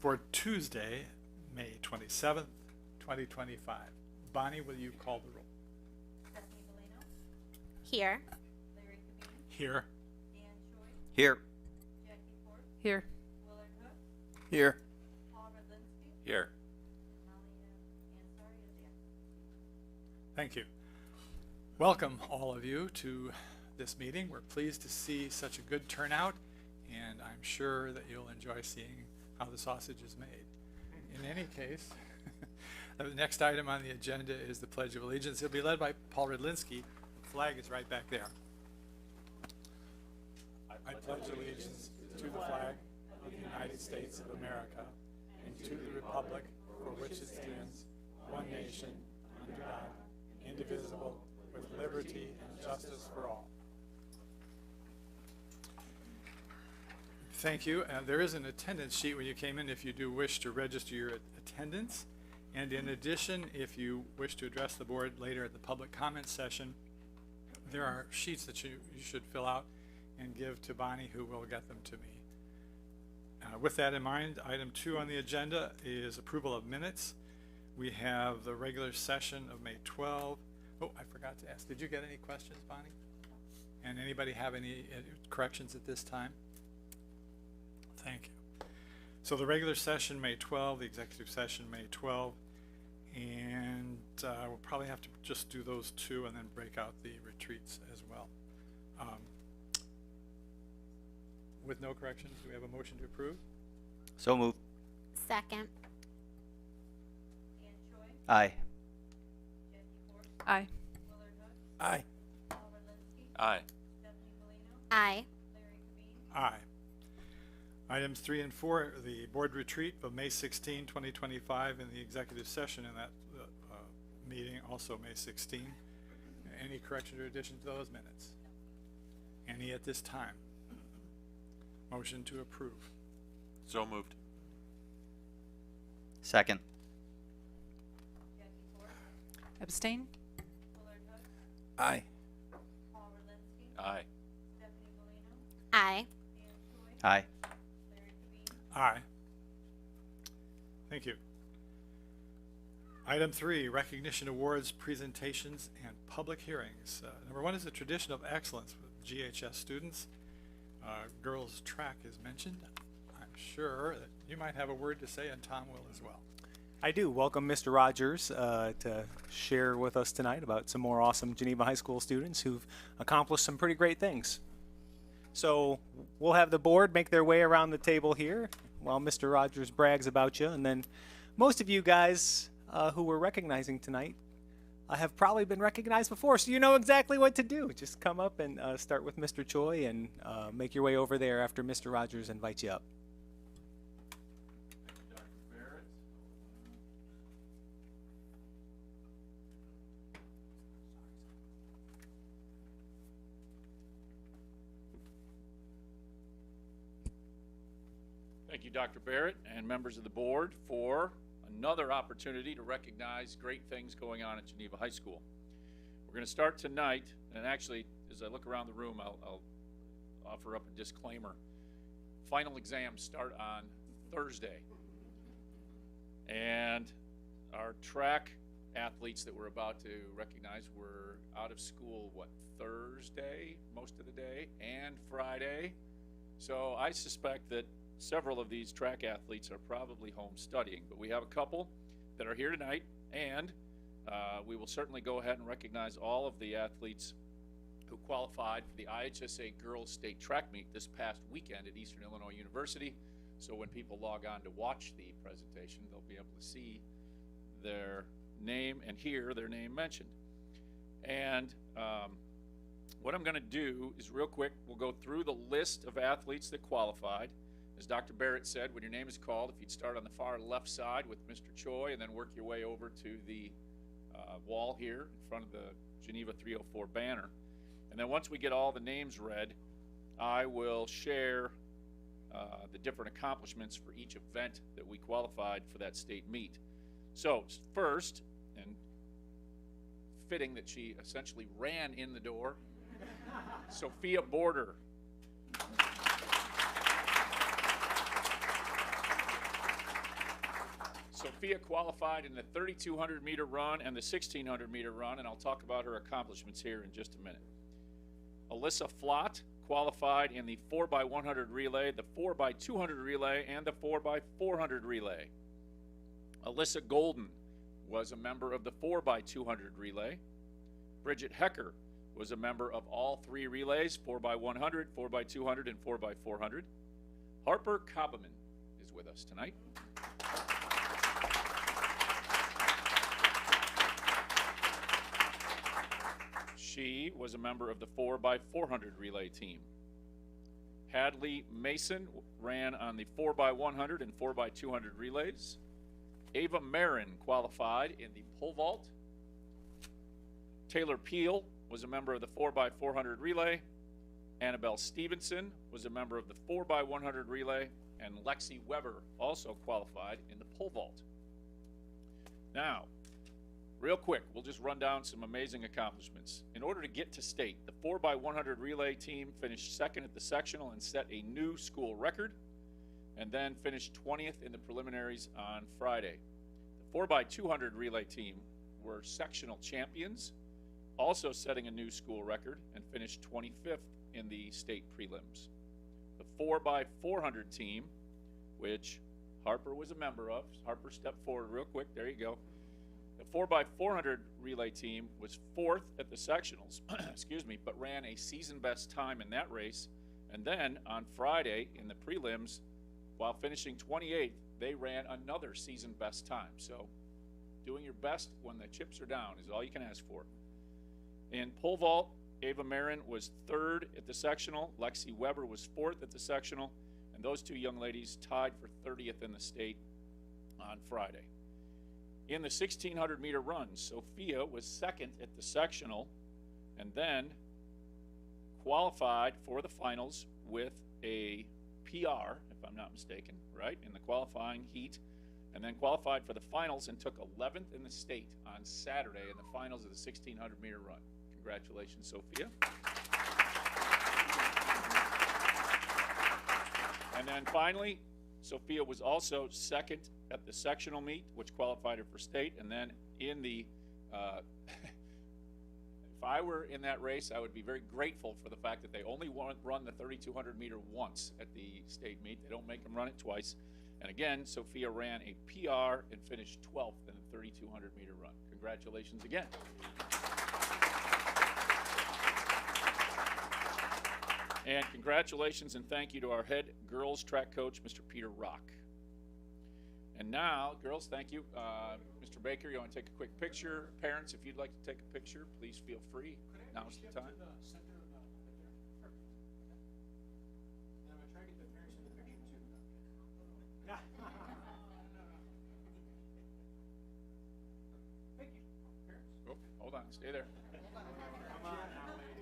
For Tuesday, May 27th, 2025. Bonnie, will you call the roll? Stephanie Bellino, Here. Larry Kabine, Here. Dan Choi, Here. Jackie Ford, Here. Willard Hook, Here. Paul Redlinski, Here. and Molly Ansari is absent. Thank you. Welcome, all of you, to this meeting. We're pleased to see such a good turnout, and I'm sure that you'll enjoy seeing how the sausage is made. In any case, the next item on the agenda is the Pledge of Allegiance. It'll be led by Paul Redlinski. The flag is right back there. I pledge allegiance to the flag of the United States of America and to the republic for which it stands, one nation, under God, indivisible, with liberty and justice for all. Thank you. There is an attendance sheet when you came in if you do wish to register your attendance. And in addition, if you wish to address the board later at the public comment session, there are sheets that you should fill out and give to Bonnie, who will get them to me. With that in mind, item 2 on the agenda is approval of minutes. We have the regular session of May 12. Oh, I forgot to ask, did you get any questions, Bonnie? And anybody have any corrections at this time? Thank you. So the regular session, May 12, the executive session, May 12, and we'll probably have to just do those two and then break out the retreats as well. With no corrections, do we have a motion to approve? So moved. Second. Dan Choi, Aye. Jackie Ford, Aye. Willard Hook, Aye. Paul Redlinski, Aye. Stephanie Bellino, Aye. Larry Kabine, Aye. Items 3 and 4, the board retreat of May 16, 2025, and the executive session in that meeting, also May 16. Any correction or addition to those minutes? Any at this time? Motion to approve. So moved. Second. Jackie Ford, Abstain? Willard Hook, Aye. Paul Redlinski, Aye. Stephanie Bellino, Aye. Dan Choi, Aye. Larry Kabine, Aye. Thank you. Item 3, recognition awards, presentations, and public hearings. Number 1 is the tradition of excellence with GHS students. Girls track is mentioned. I'm sure that you might have a word to say, and Tom will as well. I do. Welcome Mr. Rogers to share with us tonight about some more awesome Geneva High School students who've accomplished some pretty great things. So we'll have the board make their way around the table here while Mr. Rogers brags about you, and then most of you guys who we're recognizing tonight have probably been recognized before, so you know exactly what to do. Just come up and start with Mr. Choi and make your way over there after Mr. Rogers invites you up. Thank you, Dr. Barrett, and members of the board, for another opportunity to recognize great things going on at Geneva High School. We're going to start tonight, and actually, as I look around the room, I'll offer up a disclaimer. Final exams start on Thursday, and our track athletes that we're about to recognize were out of school, Thursday, most of the day, and Friday. So I suspect that several of these track athletes are probably home studying, but we have a couple that are here tonight, and we will certainly go ahead and recognize all of the athletes who qualified for the IHSA Girls State Track Meet this past weekend at Eastern Illinois University. So when people log on to watch the presentation, they'll be able to see their name and hear their name mentioned. And what I'm going to do is, real quick, we'll go through the list of athletes that qualified. As Dr. Barrett said, when your name is called, if you'd start on the far left side with Mr. Choi and then work your way over to the wall here in front of the Geneva 304 banner. And then once we get all the names read, I will share the different accomplishments for each event that we qualified for that state meet. So first, and fitting that she essentially ran in the door. Sophia Border. Sophia qualified in the 3,200 meter run and the 1,600 meter run, and I'll talk about her accomplishments here in just a minute. Alyssa Flott qualified in the 4x100 relay, the 4x200 relay, and the 4x400 relay. Alyssa Golden was a member of the 4x200 relay. Bridget Hecker was a member of all three relays, 4x100, 4x200, and 4x400. Harper Kobeman is with us tonight. She was a member of the 4x400 relay team. Hadley Mason ran on the 4x100 and 4x200 relays. Ava Marin qualified in the pole vault. Taylor Peel was a member of the 4x400 relay. Annabelle Stevenson was a member of the 4x100 relay. And Lexi Weber also qualified in the pole vault. Now, real quick, we'll just run down some amazing accomplishments. In order to get to state, the 4x100 relay team finished second at the sectional and set a new school record, and then finished 20th in the preliminaries on Friday. The 4x200 relay team were sectional champions, also setting a new school record, and finished 25th in the state prelims. The 4x400 team, which Harper was a member of, Harper, step forward real quick, there you go. The 4x400 relay team was fourth at the sectionals, excuse me, but ran a season best time in that race. And then on Friday in the prelims, while finishing 28th, they ran another season best time. So doing your best when the chips are down is all you can ask for. In pole vault, Ava Marin was third at the sectional. Lexi Weber was fourth at the sectional. And those two young ladies tied for 30th in the state on Friday. In the 1,600 meter run, Sophia was second at the sectional and then qualified for the finals with a PR, if I'm not mistaken, right, in the qualifying heat, and then qualified for the finals and took 11th in the state on Saturday in the finals of the 1,600 meter run. Congratulations, Sophia. And then finally, Sophia was also second at the sectional meet, which qualified her for state. And then in the, if I were in that race, I would be very grateful for the fact that they only run the 3,200 meter once at the state meet. They don't make them run it twice. And again, Sophia ran a PR and finished 12th in the 3,200 meter run. Congratulations again. And congratulations and thank you to our head girls track coach, Mr. Peter Rock. And now, girls, thank you. Mr. Baker, you want to take a quick picture? Parents, if you'd like to take a picture, please feel free. Now's the time. Oh, hold on, stay there. Come on now, ladies.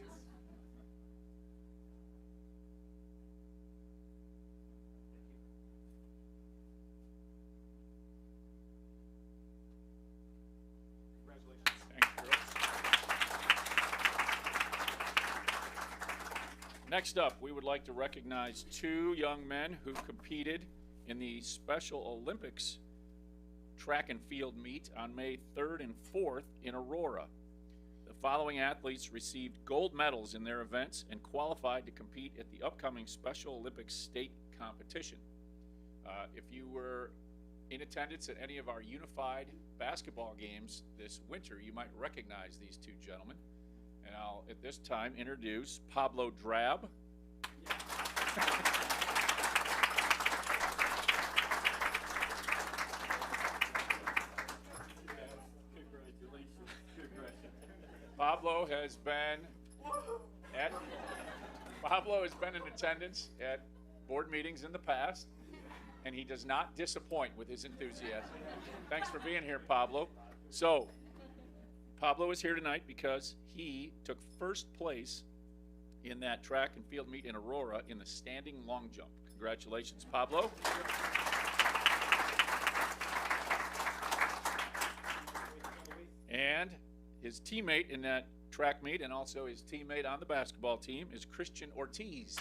Thanks, girls. Next up, we would like to recognize two young men who competed in the Special Olympics track and field meet on May 3rd and 4th in Aurora. The following athletes received gold medals in their events and qualified to compete at the upcoming Special Olympics state competition. If you were in attendance at any of our unified basketball games this winter, you might recognize these two gentlemen. And I'll, at this time, introduce Pablo Drab. Pablo has been in attendance at board meetings in the past, and he does not disappoint with his enthusiasm. Thanks for being here, Pablo. So, Pablo is here tonight because he took first place in that track and field meet in Aurora in the standing long jump. Congratulations, Pablo. And his teammate in that track meet and also his teammate on the basketball team is Christian Ortiz.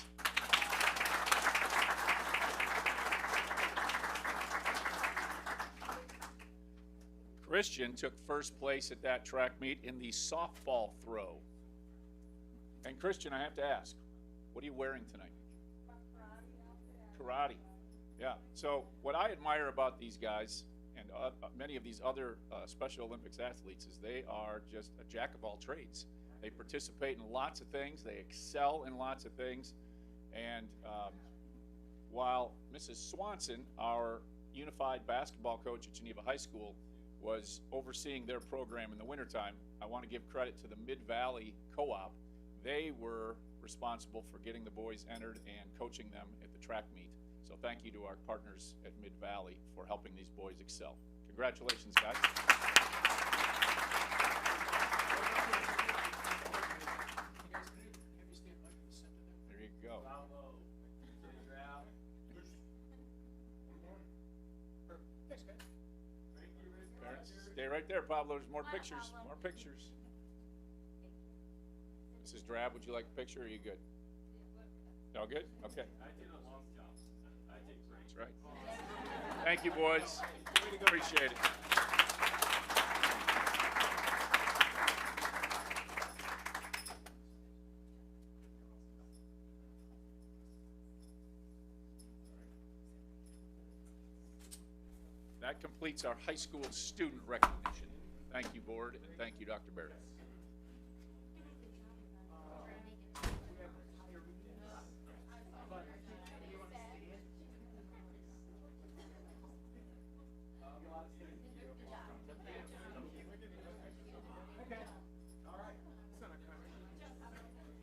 Christian took first place at that track meet in the softball throw. And Christian, I have to ask, what are you wearing tonight? Karate. Yeah. So what I admire about these guys and many of these other Special Olympics athletes is they are just a jack of all trades. They participate in lots of things. They excel in lots of things. And while Mrs. Swanson, our unified basketball coach at Geneva High School, was overseeing their program in the wintertime, I want to give credit to the Mid-Valley Co-op. They were responsible for getting the boys entered and coaching them at the track meet. So thank you to our partners at Mid-Valley for helping these boys excel. Congratulations, guys. There you go. Parents, stay right there, Pablo. There's more pictures. More pictures. Mrs. Drab, would you like a picture or are you good? All good? Okay. That's right. Thank you, boys. Appreciate it. That completes our high school student recognition. Thank you, board, and thank you, Dr. Barrett.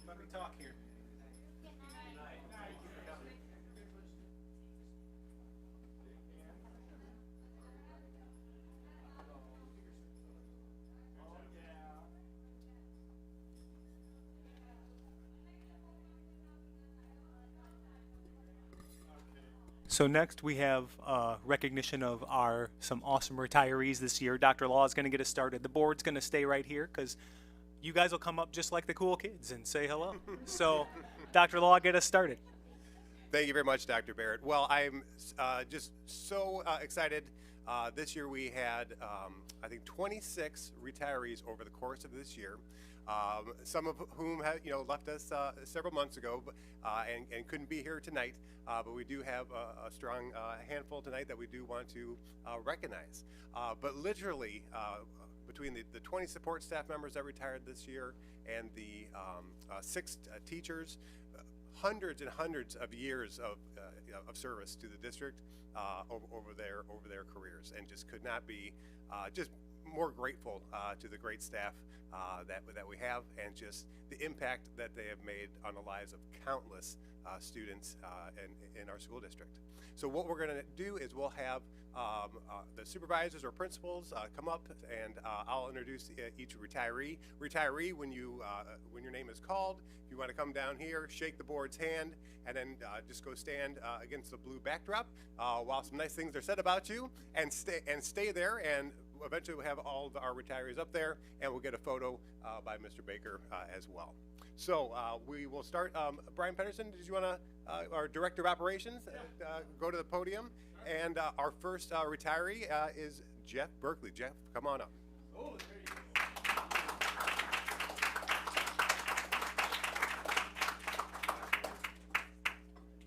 Let me talk here. So next we have recognition of some awesome retirees this year. Dr. Law is going to get us started. The board's going to stay right here because you guys will come up just like the cool kids and say hello. So, Dr. Law, get us started. Thank you very much, Dr. Barrett. Well, I'm just so excited. This year we had, I think, 26 retirees over the course of this year. Some of whom have, left us several months ago, and couldn't be here tonight. But we do have a strong handful tonight that we do want to recognize. But literally, between the 20 support staff members that retired this year and the 6 teachers, hundreds and hundreds of years of service to the district over their careers, and just could not be just more grateful to the great staff that we have, and just the impact that they have made on the lives of countless students in our school district. So what we're going to do is we'll have the supervisors or principals come up, and I'll introduce each retiree. When your name is called, if you want to come down here, shake the board's hand, and then just go stand against the blue backdrop while some nice things are said about you, and stay there. And eventually we'll have all of our retirees up there, and we'll get a photo by Mr. Baker as well. So we will start. Brian Pedersen, did you want to, our Director of Operations, go to the podium? And our first retiree is Jeff Berkeley. Jeff, come on up. Oh, there you go.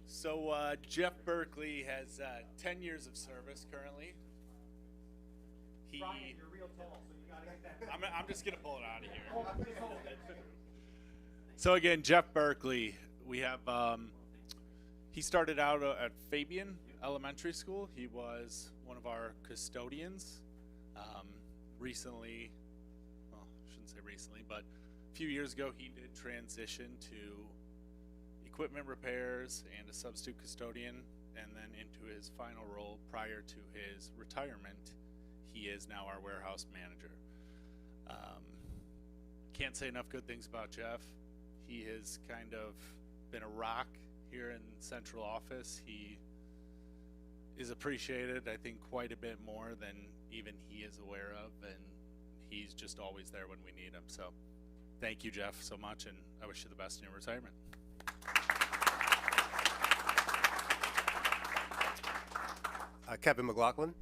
So Jeff Berkeley has 10 years of service currently. Brian, you're real tall, so you got to get that. I'm just gonna pull it out of here. So again, Jeff Berkeley, we have he started out at Fabian Elementary School. He was one of our custodians. Recently, well, I shouldn't say recently, but a few years ago, he did transition to equipment repairs and a substitute custodian, and then into his final role prior to his retirement, he is now our warehouse manager. Can't say enough good things about Jeff. He has kind of been a rock here in central office. He is appreciated, I think, quite a bit more than even he is aware of, and he's just always there when we need him. So thank you, Jeff, so much, and I wish you the best in your retirement. Kevin McLaughlin.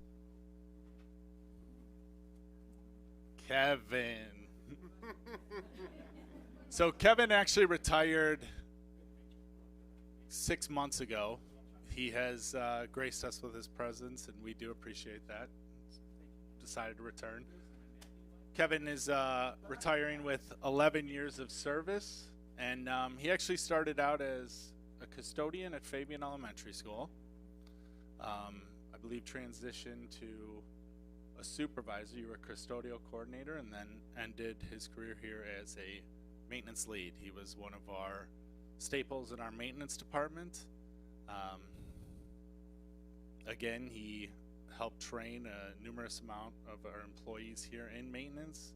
Kevin. So Kevin actually retired 6 months ago. He has graced us with his presence, and we do appreciate that. Decided to return. Kevin is retiring with 11 years of service, and he actually started out as a custodian at Fabian Elementary School. I believe transitioned to a supervisor. You were a custodial coordinator, and then ended his career here as a maintenance lead. He was one of our staples in our maintenance department. Again, he helped train a numerous amount of our employees here in maintenance.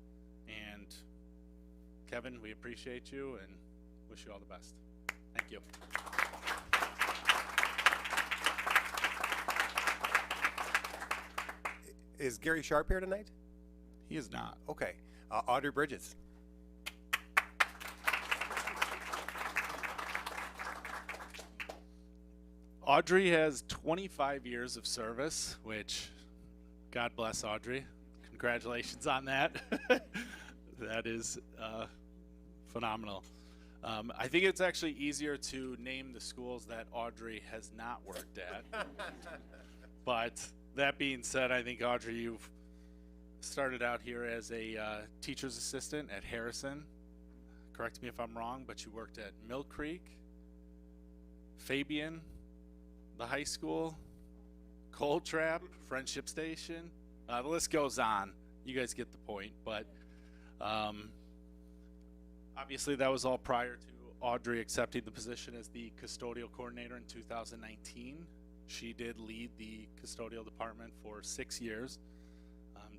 And Kevin, we appreciate you and wish you all the best. Thank you. Is Gary Sharp here tonight? He is not. Okay. Audrey Bridges. Audrey has 25 years of service, which, God bless Audrey. Congratulations on that. That is phenomenal. I think it's actually easier to name the schools that Audrey has not worked at. But that being said, I think, Audrey, you've started out here as a teacher's assistant at Harrison. Correct me if I'm wrong, but you worked at Mill Creek, Fabian, the high school, Cold Trap, Friendship Station. The list goes on. You guys get the point. But obviously that was all prior to Audrey accepting the position as the custodial coordinator in 2019. She did lead the custodial department for 6 years,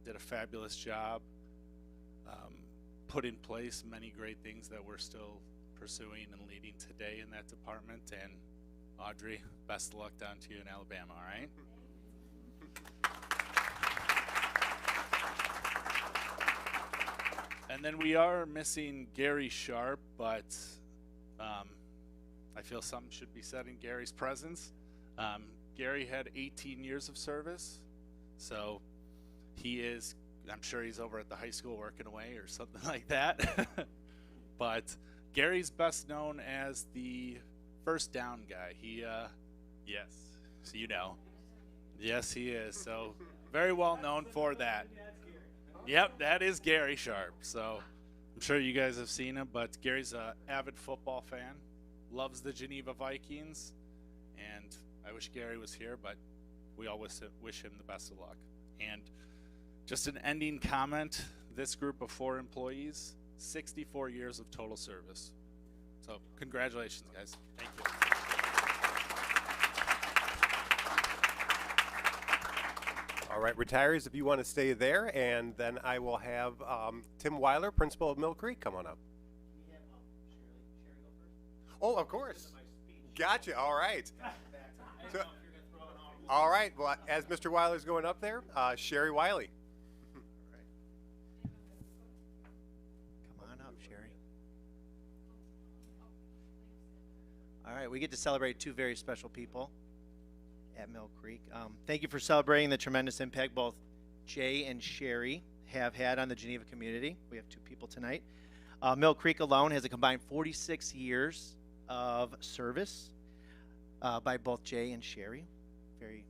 did a fabulous job, put in place many great things that we're still pursuing and leading today in that department. And Audrey, best of luck down to you in Alabama, all right? And then we are missing Gary Sharp, but I feel something should be said in Gary's presence. Gary had 18 years of service, so he is, I'm sure he's over at the high school working away or something like that. But Gary's best known as the first down guy. He, yes, so you know. Yes, he is. So very well known for that. Yep, that is Gary Sharp. So I'm sure you guys have seen him, but Gary's an avid football fan, loves the Geneva Vikings, and I wish Gary was here, but we all wish him the best of luck. And just an ending comment, this group of 4 employees, 64 years of total service. So congratulations, guys. Thank you. All right, retirees, if you want to stay there, and then I will have Tim Weiler, principal of Mill Creek, come on up. Oh, of course. Gotcha. All right. So, all right. Well, as Mr. Weiler's going up there, Sherry Wiley. Come on up, Sherry. All right, we get to celebrate 2 very special people at Mill Creek. Thank you for celebrating the tremendous impact both Jay and Sherry have had on the Geneva community. We have 2 people tonight. Mill Creek alone has a combined 46 years of service by both Jay and Sherry. Very,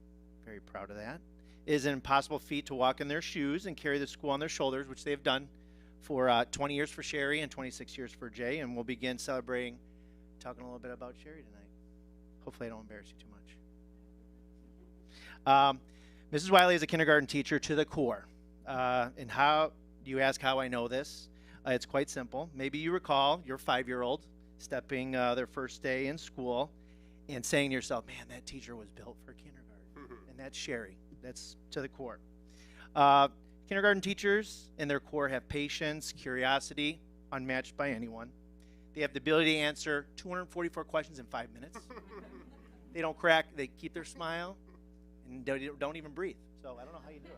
very proud of that. It is an impossible feat to walk in their shoes and carry the school on their shoulders, which they have done for 20 years for Sherry and 26 years for Jay. And we'll begin celebrating, talking a little bit about Sherry tonight. Hopefully I don't embarrass you too much. Mrs. Wiley is a kindergarten teacher to the core. And how do you ask how I know this? It's quite simple. Maybe you recall your 5-year-old stepping their first day in school and saying to yourself, man, that teacher was built for kindergarten. And that's Sherry. That's to the core. Kindergarten teachers in their core have patience, curiosity, unmatched by anyone. They have the ability to answer 244 questions in 5 minutes. They don't crack. They keep their smile and don't even breathe. So I don't know how you do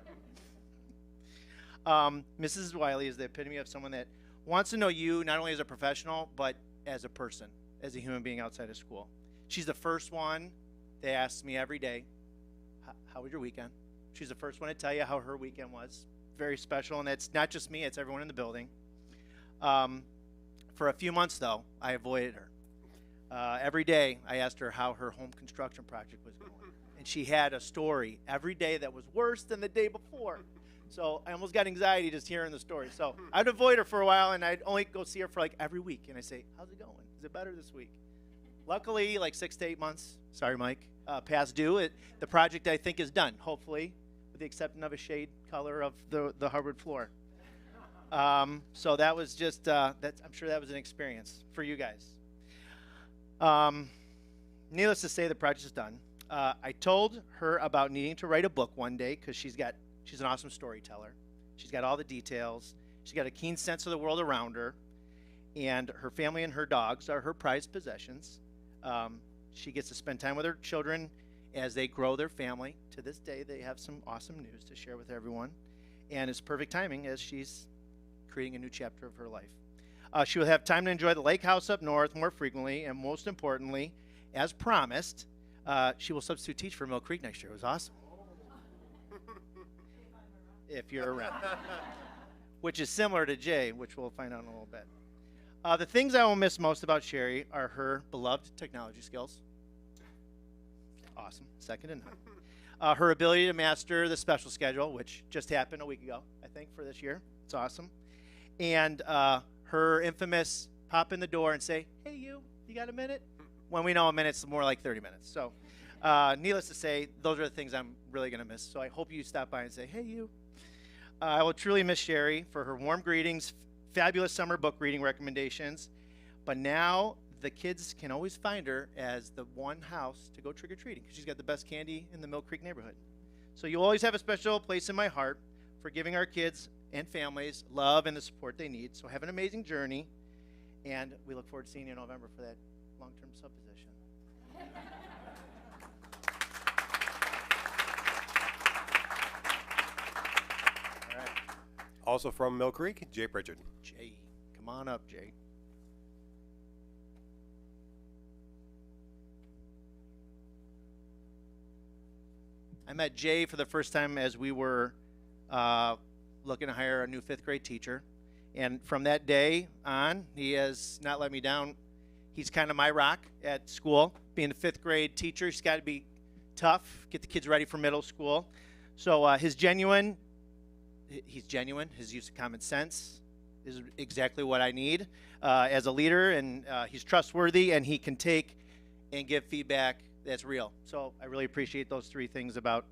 Mrs. Wiley is the epitome of someone that wants to know you not only as a professional, but as a person, as a human being outside of school. She's the first one that asks me every day, how was your weekend? She's the first one to tell you how her weekend was. Very special, and that's not just me, it's everyone in the building. For a few months, though, I avoided her. Every day, I asked her how her home construction project was going. And she had a story every day that was worse than the day before. So I almost got anxiety just hearing the story. So I'd avoid her for a while, and I'd only go see her for like every week. And I say, how's it going? Is it better this week? Luckily, like 6 to 8 months, sorry, Mike, past due. The project, I think, is done, hopefully, with the exception of a shade color of the hardwood floor. So that was just, I'm sure that was an experience for you guys. Needless to say, the project is done. I told her about needing to write a book one day because she's an awesome storyteller. She's got all the details. She's got a keen sense of the world around her. And her family and her dogs are her prized possessions. She gets to spend time with her children as they grow their family. To this day, they have some awesome news to share with everyone. And it's perfect timing as she's creating a new chapter of her life. She will have time to enjoy the lake house up north more frequently. And most importantly, as promised, she will substitute teach for Mill Creek next year. It was awesome. If you're around. Which is similar to Jay, which we'll find out in a little bit. The things I will miss most about Sherry are her beloved technology skills. Awesome. Second to none. Her ability to master the special schedule, which just happened a week ago, I think, for this year. It's awesome. And her infamous pop in the door and say, hey, you got a minute? When we know a minute's more like 30 minutes. So needless to say, those are the things I'm really going to miss. So I hope you stop by and say, hey, you. I will truly miss Sherry for her warm greetings, fabulous summer book reading recommendations. But now the kids can always find her as the one house to go trick-or-treating because she's got the best candy in the Mill Creek neighborhood. So you'll always have a special place in my heart for giving our kids and families love and the support they need. So have an amazing journey, and we look forward to seeing you in November for that long-term subposition. All right. Also from Mill Creek, Jay Pritchard. Jay, come on up, Jay. I met Jay for the first time as we were looking to hire a new 5th grade teacher. And from that day on, he has not let me down. He's kind of my rock at school. Being a 5th grade teacher, he's got to be tough, get the kids ready for middle school. So he's genuine. His use of common sense is exactly what I need as a leader. And he's trustworthy, and he can take and give feedback that's real. So I really appreciate those 3 things about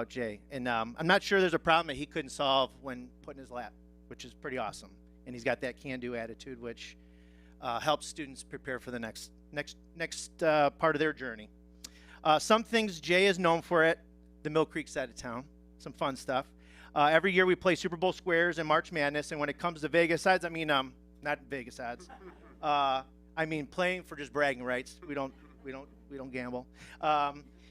Jay. And I'm not sure there's a problem that he couldn't solve when put in his lap, which is pretty awesome. And he's got that can-do attitude, which helps students prepare for the next part of their journey. Some things Jay is known for at the Mill Creek side of town. Some fun stuff. Every year we play Super Bowl squares and March Madness, and when it comes to Vegas odds, I mean, not Vegas odds. I mean playing for just bragging rights. We don't gamble.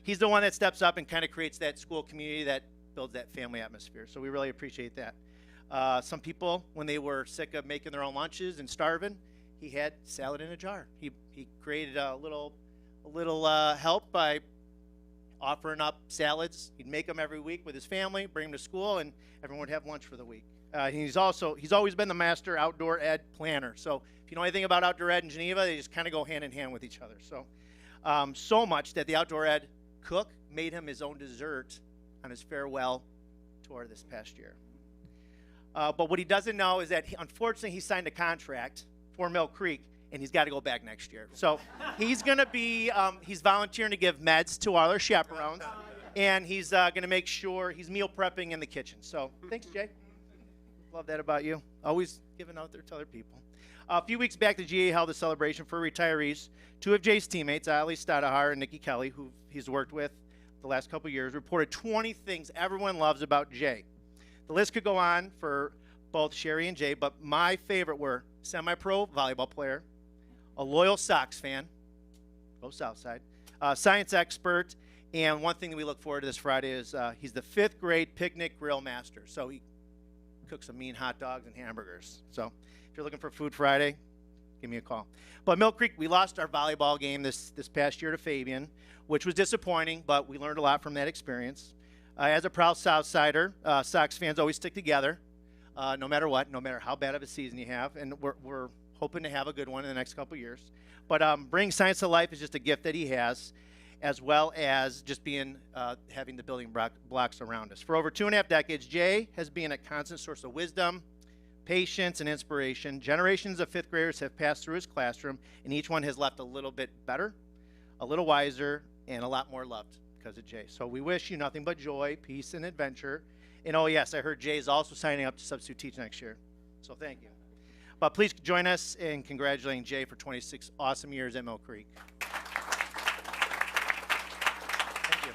He's the one that steps up and kind of creates that school community that builds that family atmosphere. So we really appreciate that. Some people, when they were sick of making their own lunches and starving, he had salad in a jar. He created a little help by offering up salads. He'd make them every week with his family, bring them to school, and everyone would have lunch for the week. He's always been the master outdoor ed planner. So if you know anything about outdoor ed in Geneva, they just kind of go hand in hand with each other. So so much that the outdoor ed cook made him his own dessert on his farewell tour this past year. But what he doesn't know is that, unfortunately, he signed a contract for Mill Creek, and he's got to go back next year. So he's going to be, he's volunteering to give meds to all our chaperones, and he's going to make sure he's meal prepping in the kitchen. So thanks, Jay. Love that about you. Always giving out there to other people. A few weeks back, the GA held a celebration for retirees. 2 of Jay's teammates, Ali Stadahar and Nikki Kelly, who he's worked with the last couple years, reported 20 things everyone loves about Jay. The list could go on for both Sherry and Jay, but my favorite were semi-pro volleyball player, a loyal Sox fan, go Southside, science expert, and one thing that we look forward to this Friday is he's the 5th grade picnic grill master. So he cook some mean hot dogs and hamburgers. So if you're looking for Food Friday, give me a call. But Mill Creek, we lost our volleyball game this past year to Fabian, which was disappointing, but we learned a lot from that experience. As a proud Southsider, Sox fans always stick together, no matter what, no matter how bad of a season you have, and we're hoping to have a good one in the next couple years. But bringing science to life is just a gift that he has, as well as just being having the building blocks around us. For over 2.5 decades, Jay has been a constant source of wisdom, patience, and inspiration. Generations of fifth graders have passed through his classroom, and each one has left a little bit better, a little wiser, and a lot more loved because of Jay. So we wish you nothing but joy, peace, and adventure. And oh yes, I heard Jay is also signing up to substitute teach next year. So thank you. But please join us in congratulating Jay for 26 awesome years at Mill Creek. Thank you.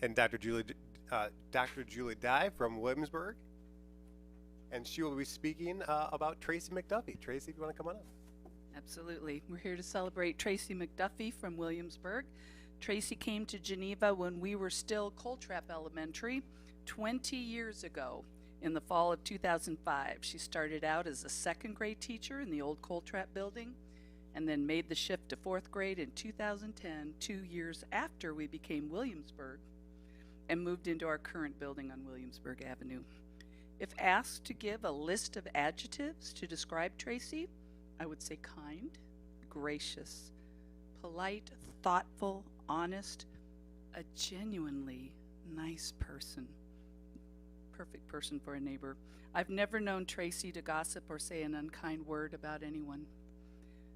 And Dr. Julie Dye from Williamsburg. And she will be speaking about Tracy McDuffie. Tracy, if you want to come on up. Absolutely. We're here to celebrate Tracy McDuffie from Williamsburg. Tracy came to Geneva when we were still Coltrap Elementary 20 years ago in the fall of 2005. She started out as a second grade teacher in the old Coltrap building and then made the shift to fourth grade in 2010, 2 years after we became Williamsburg, and moved into our current building on Williamsburg Avenue. If asked to give a list of adjectives to describe Tracy, I would say kind, gracious, polite, thoughtful, honest, a genuinely nice person. Perfect person for a neighbor. I've never known Tracy to gossip or say an unkind word about anyone.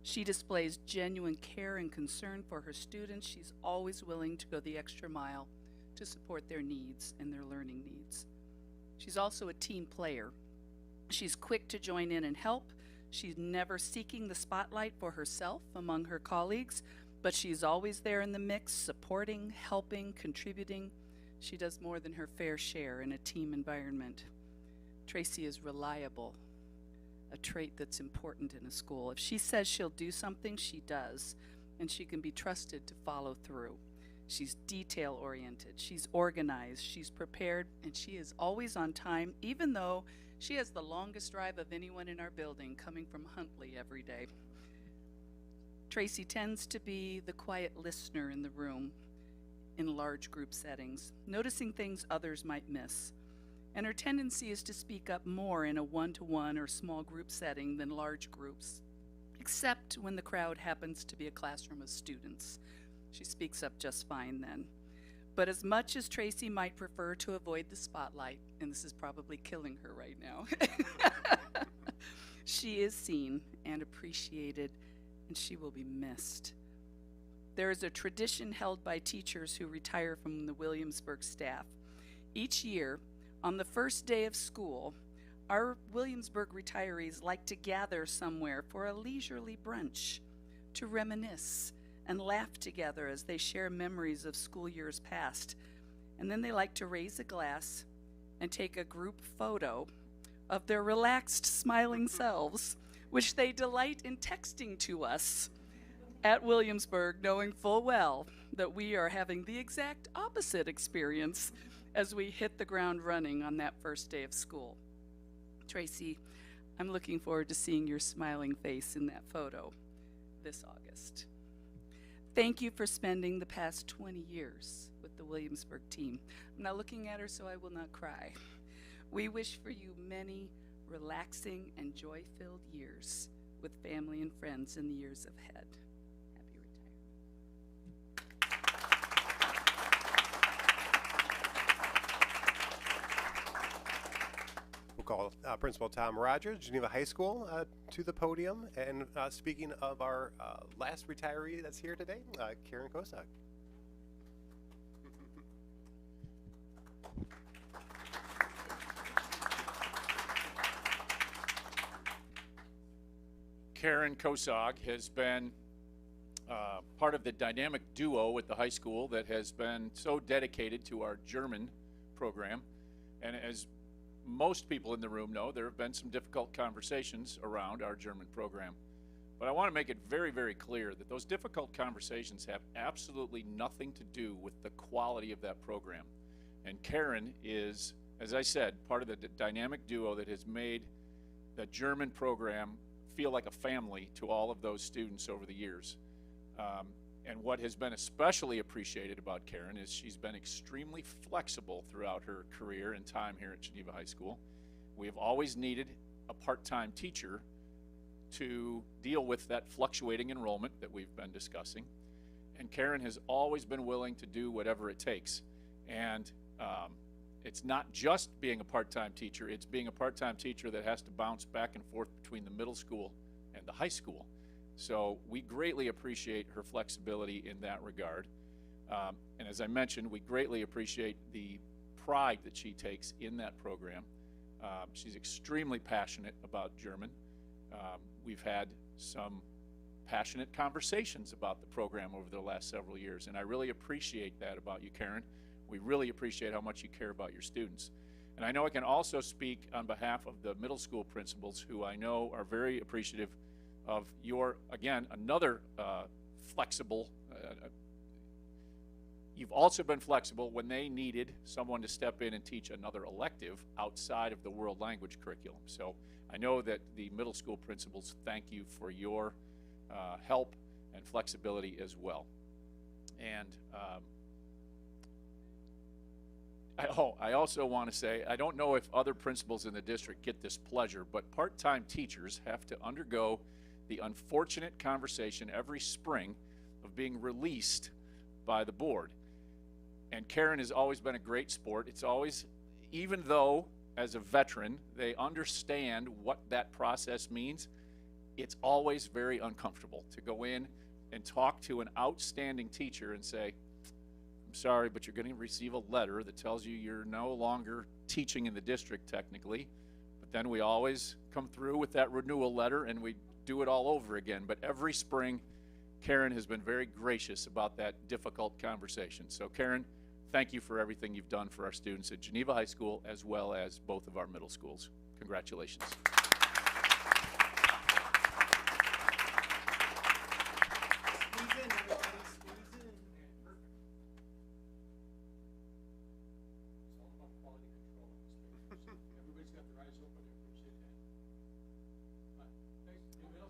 She displays genuine care and concern for her students. She's always willing to go the extra mile to support their needs and their learning needs. She's also a team player. She's quick to join in and help. She's never seeking the spotlight for herself among her colleagues, but she's always there in the mix, supporting, helping, contributing. She does more than her fair share in a team environment. Tracy is reliable, a trait that's important in a school. If she says she'll do something, she does, and she can be trusted to follow through. She's detail-oriented, she's organized, she's prepared, and she is always on time, even though she has the longest drive of anyone in our building, coming from Huntley every day. Tracy tends to be the quiet listener in the room in large group settings, noticing things others might miss. And her tendency is to speak up more in a one-to-one or small group setting than large groups, except when the crowd happens to be a classroom of students. She speaks up just fine then. But as much as Tracy might prefer to avoid the spotlight, and this is probably killing her right now, she is seen and appreciated, and she will be missed. There is a tradition held by teachers who retire from the Williamsburg staff. Each year, on the first day of school, our Williamsburg retirees like to gather somewhere for a leisurely brunch to reminisce and laugh together as they share memories of school years past. And then they like to raise a glass and take a group photo of their relaxed, smiling selves, which they delight in texting to us at Williamsburg, knowing full well that we are having the exact opposite experience as we hit the ground running on that first day of school. Tracy, I'm looking forward to seeing your smiling face in that photo this August. Thank you for spending the past 20 years with the Williamsburg team. I'm not looking at her, so I will not cry. We wish for you many relaxing and joy-filled years with family and friends in the years ahead. Happy retirement. We'll call Principal Tom Rogers, Geneva High School, to the podium. And speaking of our last retiree that's here today, Karen Kosak. Karen Kosog has been part of the dynamic duo at the high school that has been so dedicated to our German program. And as most people in the room know, there have been some difficult conversations around our German program. But I want to make it very, very clear that those difficult conversations have absolutely nothing to do with the quality of that program. And Karen is as I said, part of the dynamic duo that has made the German program feel like a family to all of those students over the years. And what has been especially appreciated about Karen is she's been extremely flexible throughout her career and time here at Geneva High School. We have always needed a part-time teacher to deal with that fluctuating enrollment that we've been discussing. And Karen has always been willing to do whatever it takes. And it's not just being a part-time teacher, it's being a part-time teacher that has to bounce back and forth between the middle school and the high school. So we greatly appreciate her flexibility in that regard. And as I mentioned, we greatly appreciate the pride that she takes in that program. She's extremely passionate about German. We've had some passionate conversations about the program over the last several years, and I really appreciate that about you, Karen. We really appreciate how much you care about your students. And I know I can also speak on behalf of the middle school principals, who I know are very appreciative of your, again, another flexible, you've also been flexible when they needed someone to step in and teach another elective outside of the world language curriculum. So I know that the middle school principals thank you for your help and flexibility as well. And I also want to say, I don't know if other principals in the district get this pleasure, but part-time teachers have to undergo the unfortunate conversation every spring of being released by the board. And Karen has always been a great sport. It's always, even though as a veteran they understand what that process means, it's always very uncomfortable to go in and talk to an outstanding teacher and say, I'm sorry, but you're going to receive a letter that tells you you're no longer teaching in the district technically. But then we always come through with that renewal letter and we do it all over again. But every spring, Karen has been very gracious about that difficult conversation. So Karen, thank you for everything you've done for our students at Geneva High School as well as both of our middle schools. Congratulations.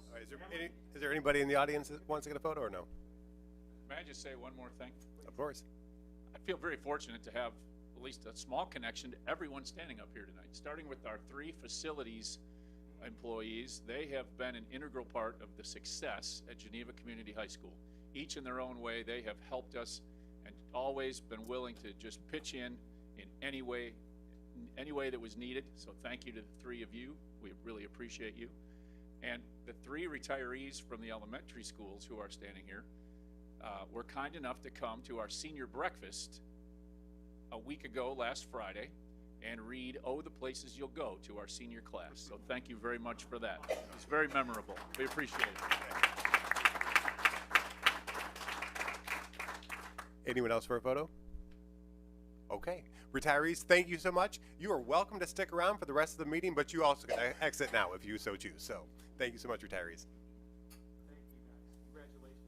All right, is there anybody in the audience that wants to get a photo or no? May I just say one more thing? Of course. I feel very fortunate to have at least a small connection to everyone standing up here tonight, starting with our 3 facilities employees. They have been an integral part of the success at Geneva Community High School. Each in their own way, they have helped us and always been willing to just pitch in any way that was needed. So thank you to the 3 of you. We really appreciate you. And the 3 retirees from the elementary schools who are standing here were kind enough to come to our senior breakfast a week ago last Friday and read "Oh, the Places You'll Go" to our senior class. So thank you very much for that. It's very memorable. We appreciate it. Anyone else for a photo? Okay. Retirees, thank you so much. You are welcome to stick around for the rest of the meeting, but you also can exit now if you so choose. So thank you so much, retirees. Thank you, guys. Congratulations.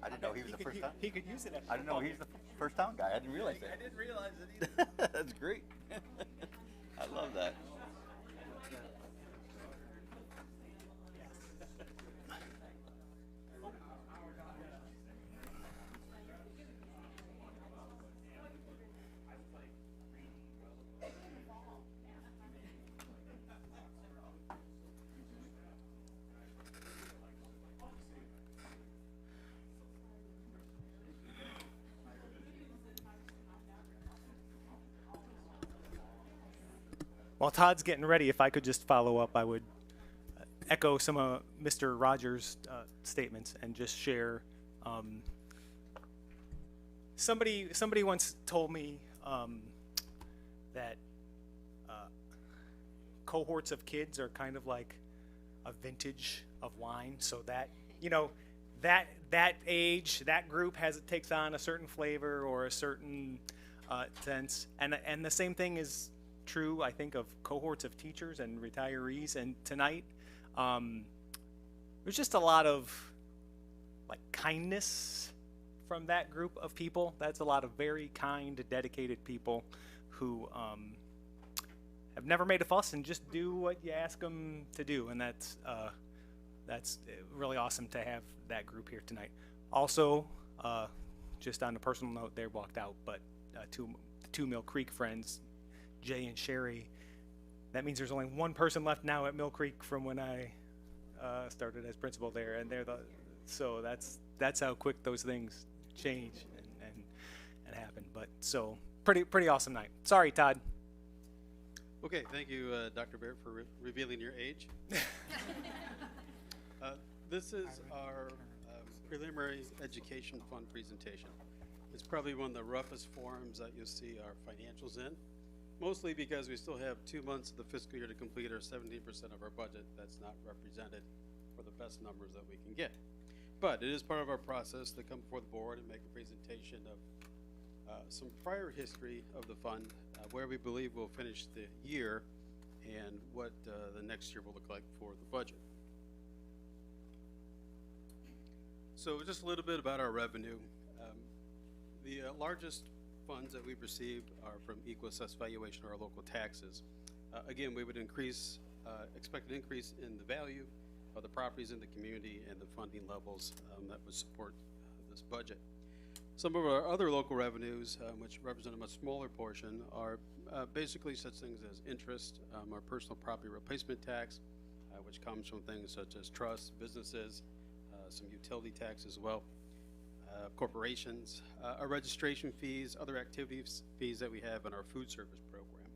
I didn't know he was the first time. He could use it. I didn't know he was the first town guy. I didn't realize that. I didn't realize it either. That's great. I love that. While Todd's getting ready, if I could just follow up, I would echo some of Mr. Rogers' statements and just share. Somebody once told me that cohorts of kids are kind of like a vintage of wine, so that that age, that group takes on a certain flavor or a certain sense, and the same thing is true, I think, of cohorts of teachers and retirees. And tonight, there's just a lot of like kindness from that group of people. That's a lot of very kind, dedicated people who have never made a fuss and just do what you ask them to do, and that's really awesome to have that group here tonight. Also, just on a personal note, they walked out, but two Mill Creek friends, Jay and Sherry, that means there's only one person left now at Mill Creek from when I started as principal there, and so that's how quick those things change and happen. But so pretty awesome night. Sorry, Todd. Okay, thank you, Dr. Barrett, for revealing your age. This is our preliminary education fund presentation. It's probably one of the roughest forms that you'll see our financials in, mostly because we still have 2 months of the fiscal year to complete our 17% of our budget that's not represented for the best numbers that we can get. But it is part of our process to come before the board and make a presentation of some prior history of the fund, where we believe we'll finish the year, and what the next year will look like for the budget. So just a little bit about our revenue. The largest funds that we've received are from equal assessed valuation or our local taxes. Again, we would expect an increase in the value of the properties in the community and the funding levels that would support this budget. Some of our other local revenues, which represent a much smaller portion, are basically such things as interest, our personal property replacement tax, which comes from things such as trusts, businesses, some utility tax as well, corporations, our registration fees, other activities fees that we have in our food service program.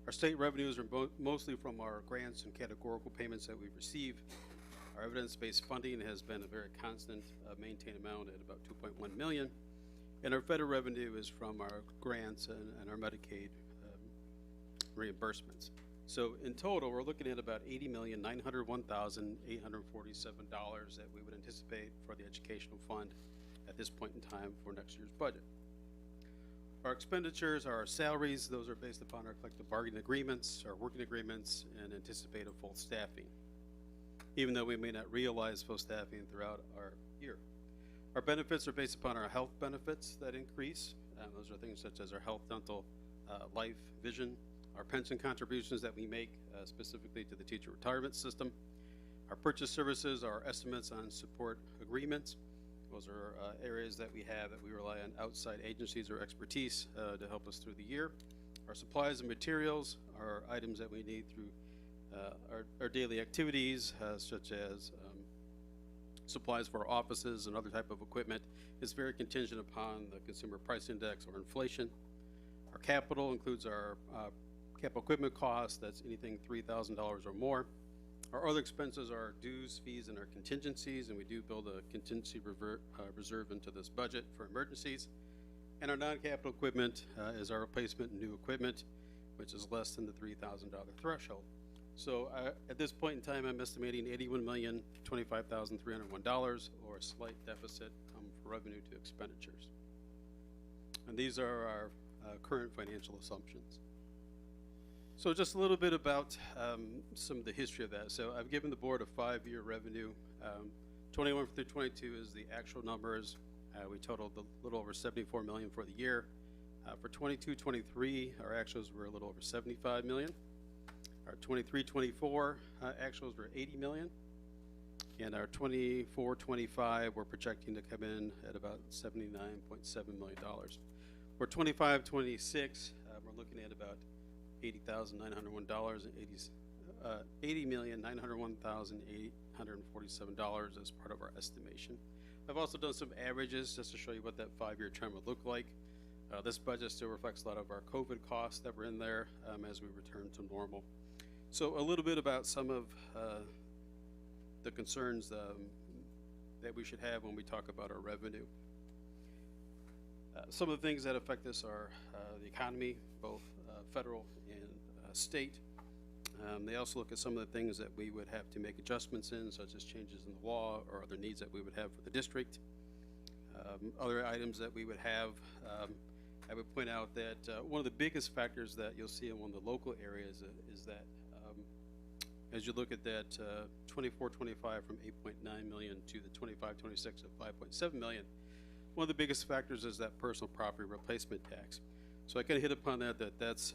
Our state revenues are mostly from our grants and categorical payments that we receive. Our evidence-based funding has been a very constant, maintained amount at about $2.1 million. And our federal revenue is from our grants and our Medicaid reimbursements. So in total, we're looking at about $80,901,847 that we would anticipate for the educational fund at this point in time for next year's budget. Our expenditures are our salaries. Those are based upon our collective bargaining agreements, our working agreements, and anticipated full staffing, even though we may not realize full staffing throughout our year. Our benefits are based upon our health benefits that increase. Those are things such as our health, dental, life, vision, our pension contributions that we make specifically to the teacher retirement system. Our purchase services are estimates on support agreements. Those are areas that we have that we rely on outside agencies or expertise to help us through the year. Our supplies and materials are items that we need through our daily activities, such as supplies for our offices and other type of equipment. Is very contingent upon the consumer price index or inflation. Our capital includes our capital equipment costs. That's anything $3,000 or more. Our other expenses are our dues, fees, and our contingencies, and we do build a contingency reserve into this budget for emergencies. And our non-capital equipment is our replacement and new equipment, which is less than the $3,000 threshold. So at this point in time, I'm estimating $81,025,301, or a slight deficit for revenue to expenditures. And these are our current financial assumptions. So just a little bit about some of the history of that. So I've given the board a 5-year revenue. 21 through 22 is the actual numbers. We totaled a little over $74 million for the year. For 22-23, our actuals were a little over $75 million. Our 23-24 actuals were $80 million. And our 24-25, we're projecting to come in at about $79.7 million. For 25-26, we're looking at about $80,901 and $80,901,847 as part of our estimation. I've also done some averages just to show you what that 5-year trend would look like. This budget still reflects a lot of our COVID costs that were in there as we return to normal. So a little bit about some of the concerns that we should have when we talk about our revenue. Some of the things that affect us are the economy, both federal and state. They also look at some of the things that we would have to make adjustments in, such as changes in the law or other needs that we would have for the district. Other items that we would have, I would point out that one of the biggest factors that you'll see in one of the local areas is that as you look at that 24-25 from 8.9 million to the 25-26 of 5.7 million, one of the biggest factors is that personal property replacement tax. So I kind of hit upon that's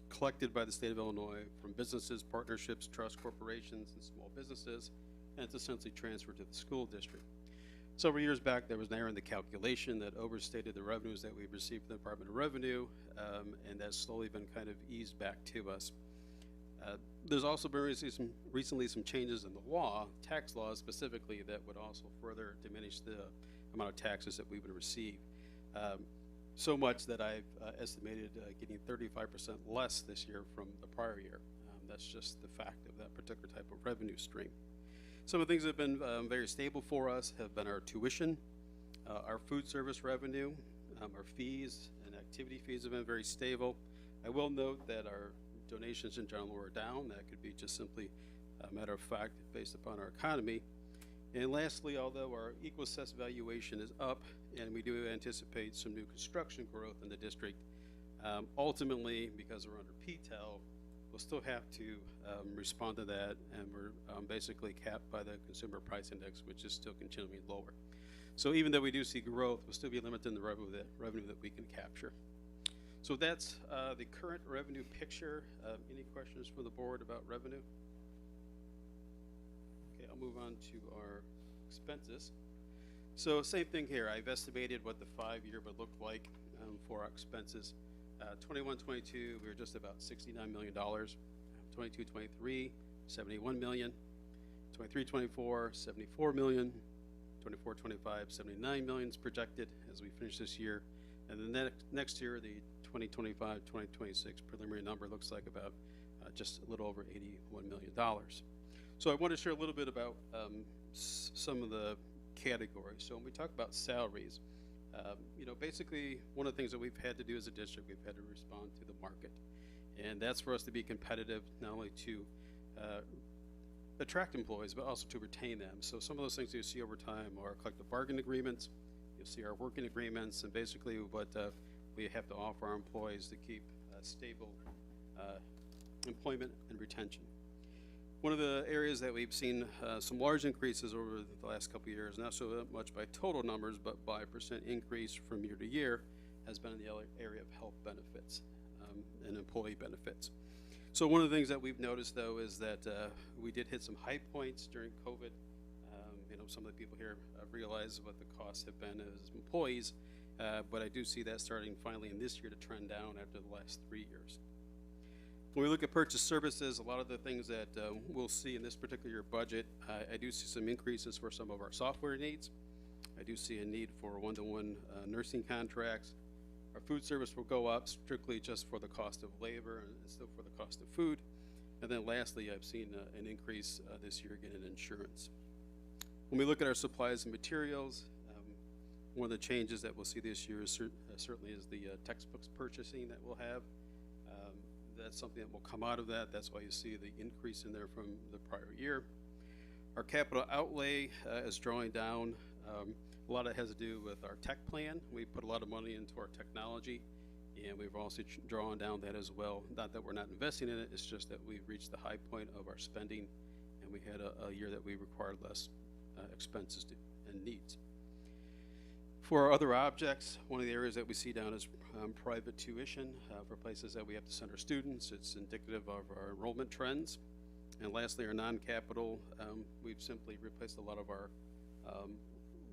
collected by the state of Illinois from businesses, partnerships, trust corporations, and small businesses, and it's essentially transferred to the school district. Several years back, there was an error in the calculation that overstated the revenues that we received from the Department of Revenue, and that's slowly been kind of eased back to us. There's also been recently some changes in the law, tax laws specifically, that would also further diminish the amount of taxes that we would receive. So much that I've estimated getting 35% less this year from the prior year. That's just the fact of that particular type of revenue stream. Some of the things that have been very stable for us have been our tuition, our food service revenue, our fees and activity fees have been very stable. I will note that our donations in general are down. That could be just simply a matter of fact based upon our economy. And lastly, although our equal assessed valuation is up and we do anticipate some new construction growth in the district, ultimately, because we're under PTEL, we'll still have to respond to that, and we're basically capped by the consumer price index, which is still continuing lower. So even though we do see growth, we'll still be limited in the revenue that we can capture. So that's the current revenue picture. Any questions from the board about revenue? Okay, I'll move on to our expenses. So same thing here. I've estimated what the 5-year would look like for our expenses. 21-22, we were just about $69 million. 22-23, $71 million. 23-24, $74 million. 24-25, $79 million is projected as we finish this year. And then next year, the 2025-2026 preliminary number looks like about just a little over $81 million. So I want to share a little bit about some of the categories. So when we talk about salaries, you know, basically one of the things that we've had to do as a district, we've had to respond to the market. And that's for us to be competitive, not only to attract employees, but also to retain them. So some of those things you see over time are collective bargaining agreements. You'll see our working agreements, and basically what we have to offer our employees to keep stable employment and retention. One of the areas that we've seen some large increases over the last couple of years, not so much by total numbers, but by % increase from year to year, has been in the area of health benefits and employee benefits. So one of the things that we've noticed, though, is that we did hit some high points during COVID. You know, some of the people here realize what the costs have been as employees, but I do see that starting finally in this year to trend down after the last 3 years. When we look at purchase services, a lot of the things that we'll see in this particular year budget, I do see some increases for some of our software needs. I do see a need for one-to-one nursing contracts. Our food service will go up strictly just for the cost of labor and still for the cost of food. And then lastly, I've seen an increase this year again in insurance. When we look at our supplies and materials, one of the changes that we'll see this year is certainly is the textbooks purchasing that we'll have. That's something that will come out of that. That's why you see the increase in there from the prior year. Our capital outlay is drawing down. A lot of it has to do with our tech plan. We put a lot of money into our technology, and we've also drawn down that as well. Not that we're not investing in it, it's just that we've reached the high point of our spending, and we had a year that we required less expenses and needs. For our other objects, one of the areas that we see down is private tuition for places that we have to send our students. It's indicative of our enrollment trends. And lastly, our non-capital, we've simply replaced a lot of our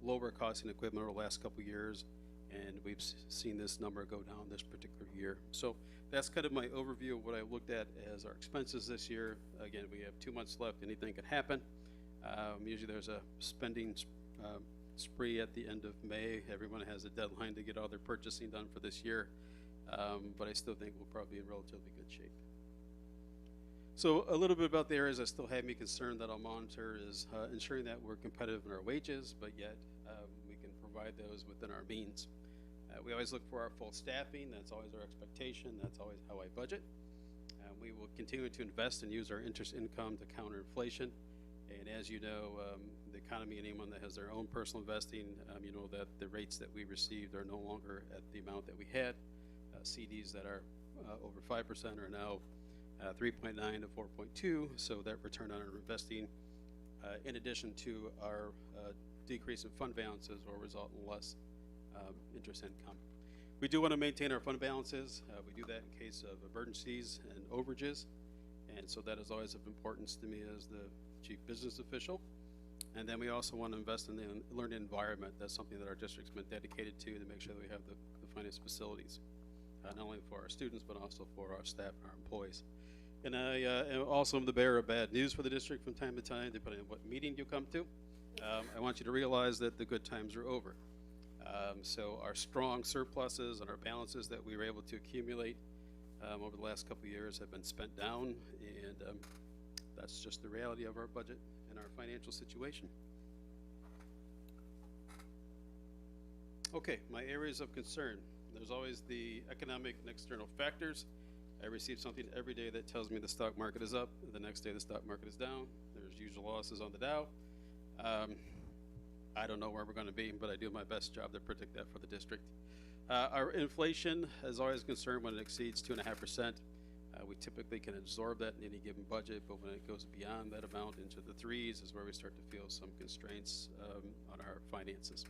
lower costing equipment over the last couple of years, and we've seen this number go down this particular year. So that's kind of my overview of what I looked at as our expenses this year. Again, we have 2 months left. Anything could happen. Usually there's a spending spree at the end of May. Everyone has a deadline to get all their purchasing done for this year, but I still think we'll probably be in relatively good shape. So a little bit about the areas that still have me concerned that I'll monitor is ensuring that we're competitive in our wages, but yet we can provide those within our means. We always look for our full staffing. That's always our expectation. That's always how I budget. We will continue to invest and use our interest income to counter inflation. And as you know, the economy, anyone that has their own personal investing, you know that the rates that we received are no longer at the amount that we had. CDs that are over 5% are now 3.9 to 4.2, so that return on our investing, in addition to our decrease in fund balances, will result in less interest income. We do want to maintain our fund balances. We do that in case of emergencies and overages, and so that is always of importance to me as the chief business official. And then we also want to invest in the learning environment. That's something that our district's been dedicated to make sure that we have the finest facilities, not only for our students, but also for our staff and our employees. And I am also the bearer of bad news for the district from time to time, depending on what meeting you come to. I want you to realize that the good times are over. So our strong surpluses and our balances that we were able to accumulate over the last couple of years have been spent down, and that's just the reality of our budget and our financial situation. Okay, my areas of concern. There's always the economic and external factors. I receive something every day that tells me the stock market is up. The next day the stock market is down. There's usual losses on the Dow. I don't know where we're going to be, but I do my best job to predict that for the district. Our inflation is always a concern when it exceeds 2.5%. We typically can absorb that in any given budget, but when it goes beyond that amount into the threes is where we start to feel some constraints on our finances.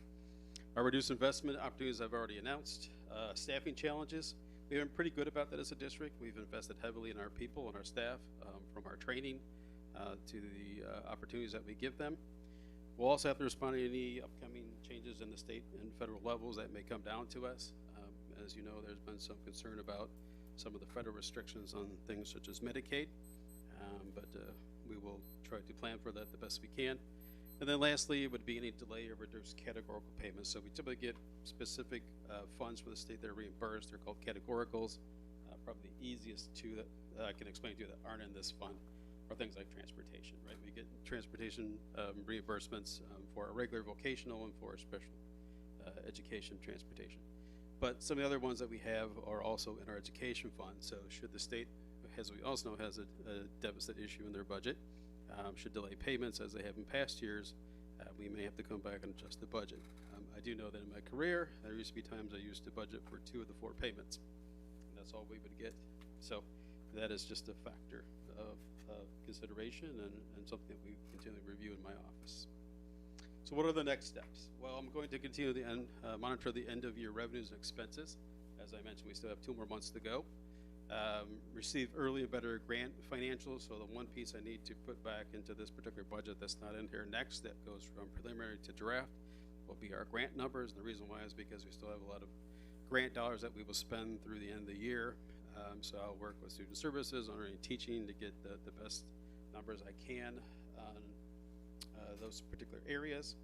Our reduced investment opportunities I've already announced. Staffing challenges, we've been pretty good about that as a district. We've invested heavily in our people and our staff, from our training to the opportunities that we give them. We'll also have to respond to any upcoming changes in the state and federal levels that may come down to us. As you know, there's been some concern about some of the federal restrictions on things such as Medicaid, but we will try to plan for that the best we can. And then lastly, it would be any delay or reduced categorical payments. So we typically get specific funds for the state that are reimbursed. They're called categoricals. Probably the easiest two that I can explain to you that aren't in this fund are things like transportation, right? We get transportation reimbursements for our regular vocational and for our special education transportation. But some of the other ones that we have are also in our education fund. So should the state, as we also know, has a deficit issue in their budget, should delay payments as they have in past years, we may have to come back and adjust the budget. I do know that in my career, there used to be times I used to budget for 2 of the 4 payments. And that's all we would get. So that is just a factor of consideration and something that we continually review in my office. So what are the next steps? Well, I'm going to continue to monitor the end of year revenues and expenses. As I mentioned, we still have 2 more months to go. Receive early and better grant financials. So the one piece I need to put back into this particular budget that's not in here next, that goes from preliminary to draft, will be our grant numbers. And the reason why is because we still have a lot of grant dollars that we will spend through the end of the year. So I'll work with student services on any teaching to get the best numbers I can on those particular areas.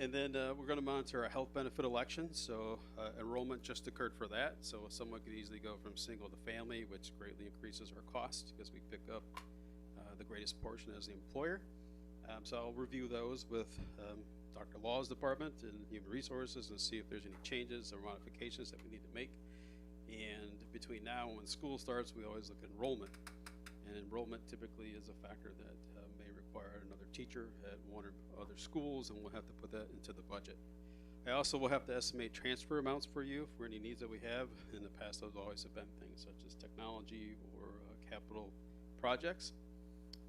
And then we're going to monitor our health benefit elections. So enrollment just occurred for that. So someone could easily go from single to family, which greatly increases our cost because we pick up the greatest portion as the employer. So I'll review those with Dr. Law's department and Human Resources and see if there's any changes or modifications that we need to make. And between now and when school starts, we always look at enrollment. And enrollment typically is a factor that may require another teacher at one or other schools, and we'll have to put that into the budget. I also will have to estimate transfer amounts for you for any needs that we have. In the past, those always have been things such as technology or capital projects.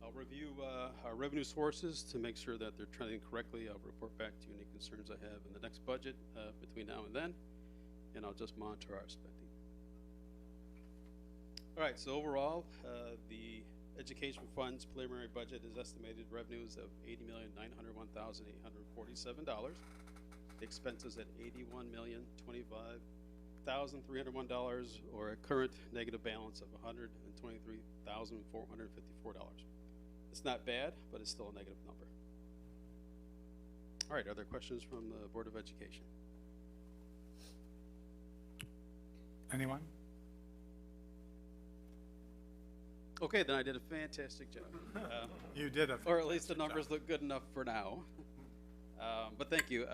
I'll review our revenue sources to make sure that they're trending correctly. I'll report back to you any concerns I have in the next budget between now and then, and I'll just monitor our spending. All right, so overall, the education fund's preliminary budget is estimated revenues of $80,901,847. Expenses at $81,025,301, or a current negative balance of $123,454. It's not bad, but it's still a negative number. All right, are there questions from the Board of Education? Anyone? Okay, then I did a fantastic job. You did a Or at least the fantastic numbers job. look good enough for now. But thank you.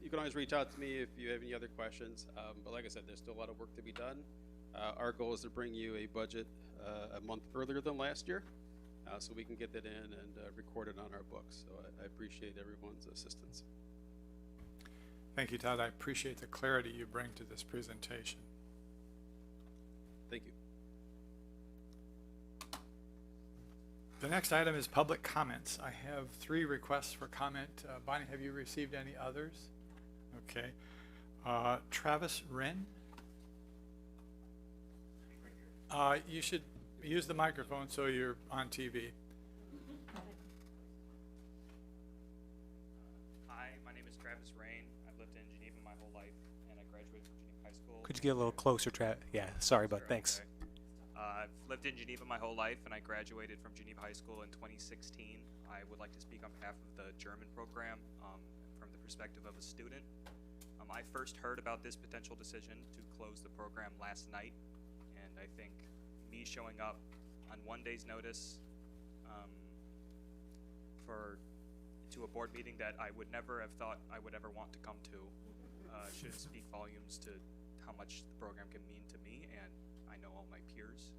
You can always reach out to me if you have any other questions. But like I said, there's still a lot of work to be done. Our goal is to bring you a budget a month earlier than last year, so we can get that in and record it on our books. So I appreciate everyone's assistance. Thank you, Todd. I appreciate the clarity you bring to this presentation. Thank you. The next item is public comments. I have 3 requests for comment. Bonnie, have you received any others? Okay. Travis Wren? You should use the microphone so you're on TV. Hi, my name is Travis Rain. I've lived in Geneva my whole life, and I graduated from Geneva High School. Could you get a little closer, Yeah, sorry, bud. Thanks. Okay. I've lived in Geneva my whole life, and I graduated from Geneva High School in 2016. I would like to speak on behalf of the German program from the perspective of a student. I first heard about this potential decision to close the program last night, and I think me showing up on one day's notice to a board meeting that I would never have thought I would ever want to come to should speak volumes to how much the program can mean to me, and I know all my peers.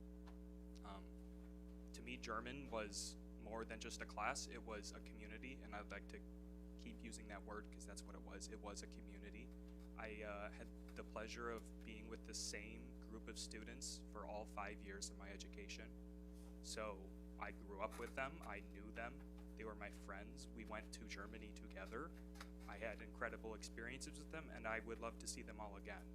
To me, German was more than just a class. It was a community, and I'd like to keep using that word because that's what it was. It was a community. I had the pleasure of being with the same group of students for all 5 years of my education. So I grew up with them. I knew them. They were my friends. We went to Germany together. I had incredible experiences with them, and I would love to see them all again.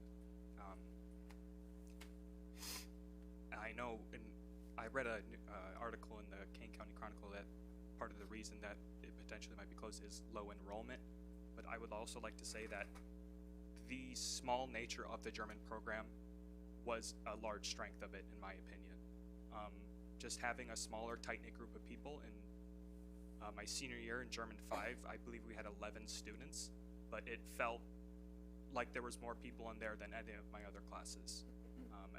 I know, and I read an article in the Kane County Chronicle that part of the reason that it potentially might be closed is low enrollment. But I would also like to say that the small nature of the German program was a large strength of it, in my opinion. Just having a smaller, tight-knit group of people. In my senior year in German 5, I believe we had 11 students, but it felt like there was more people in there than any of my other classes.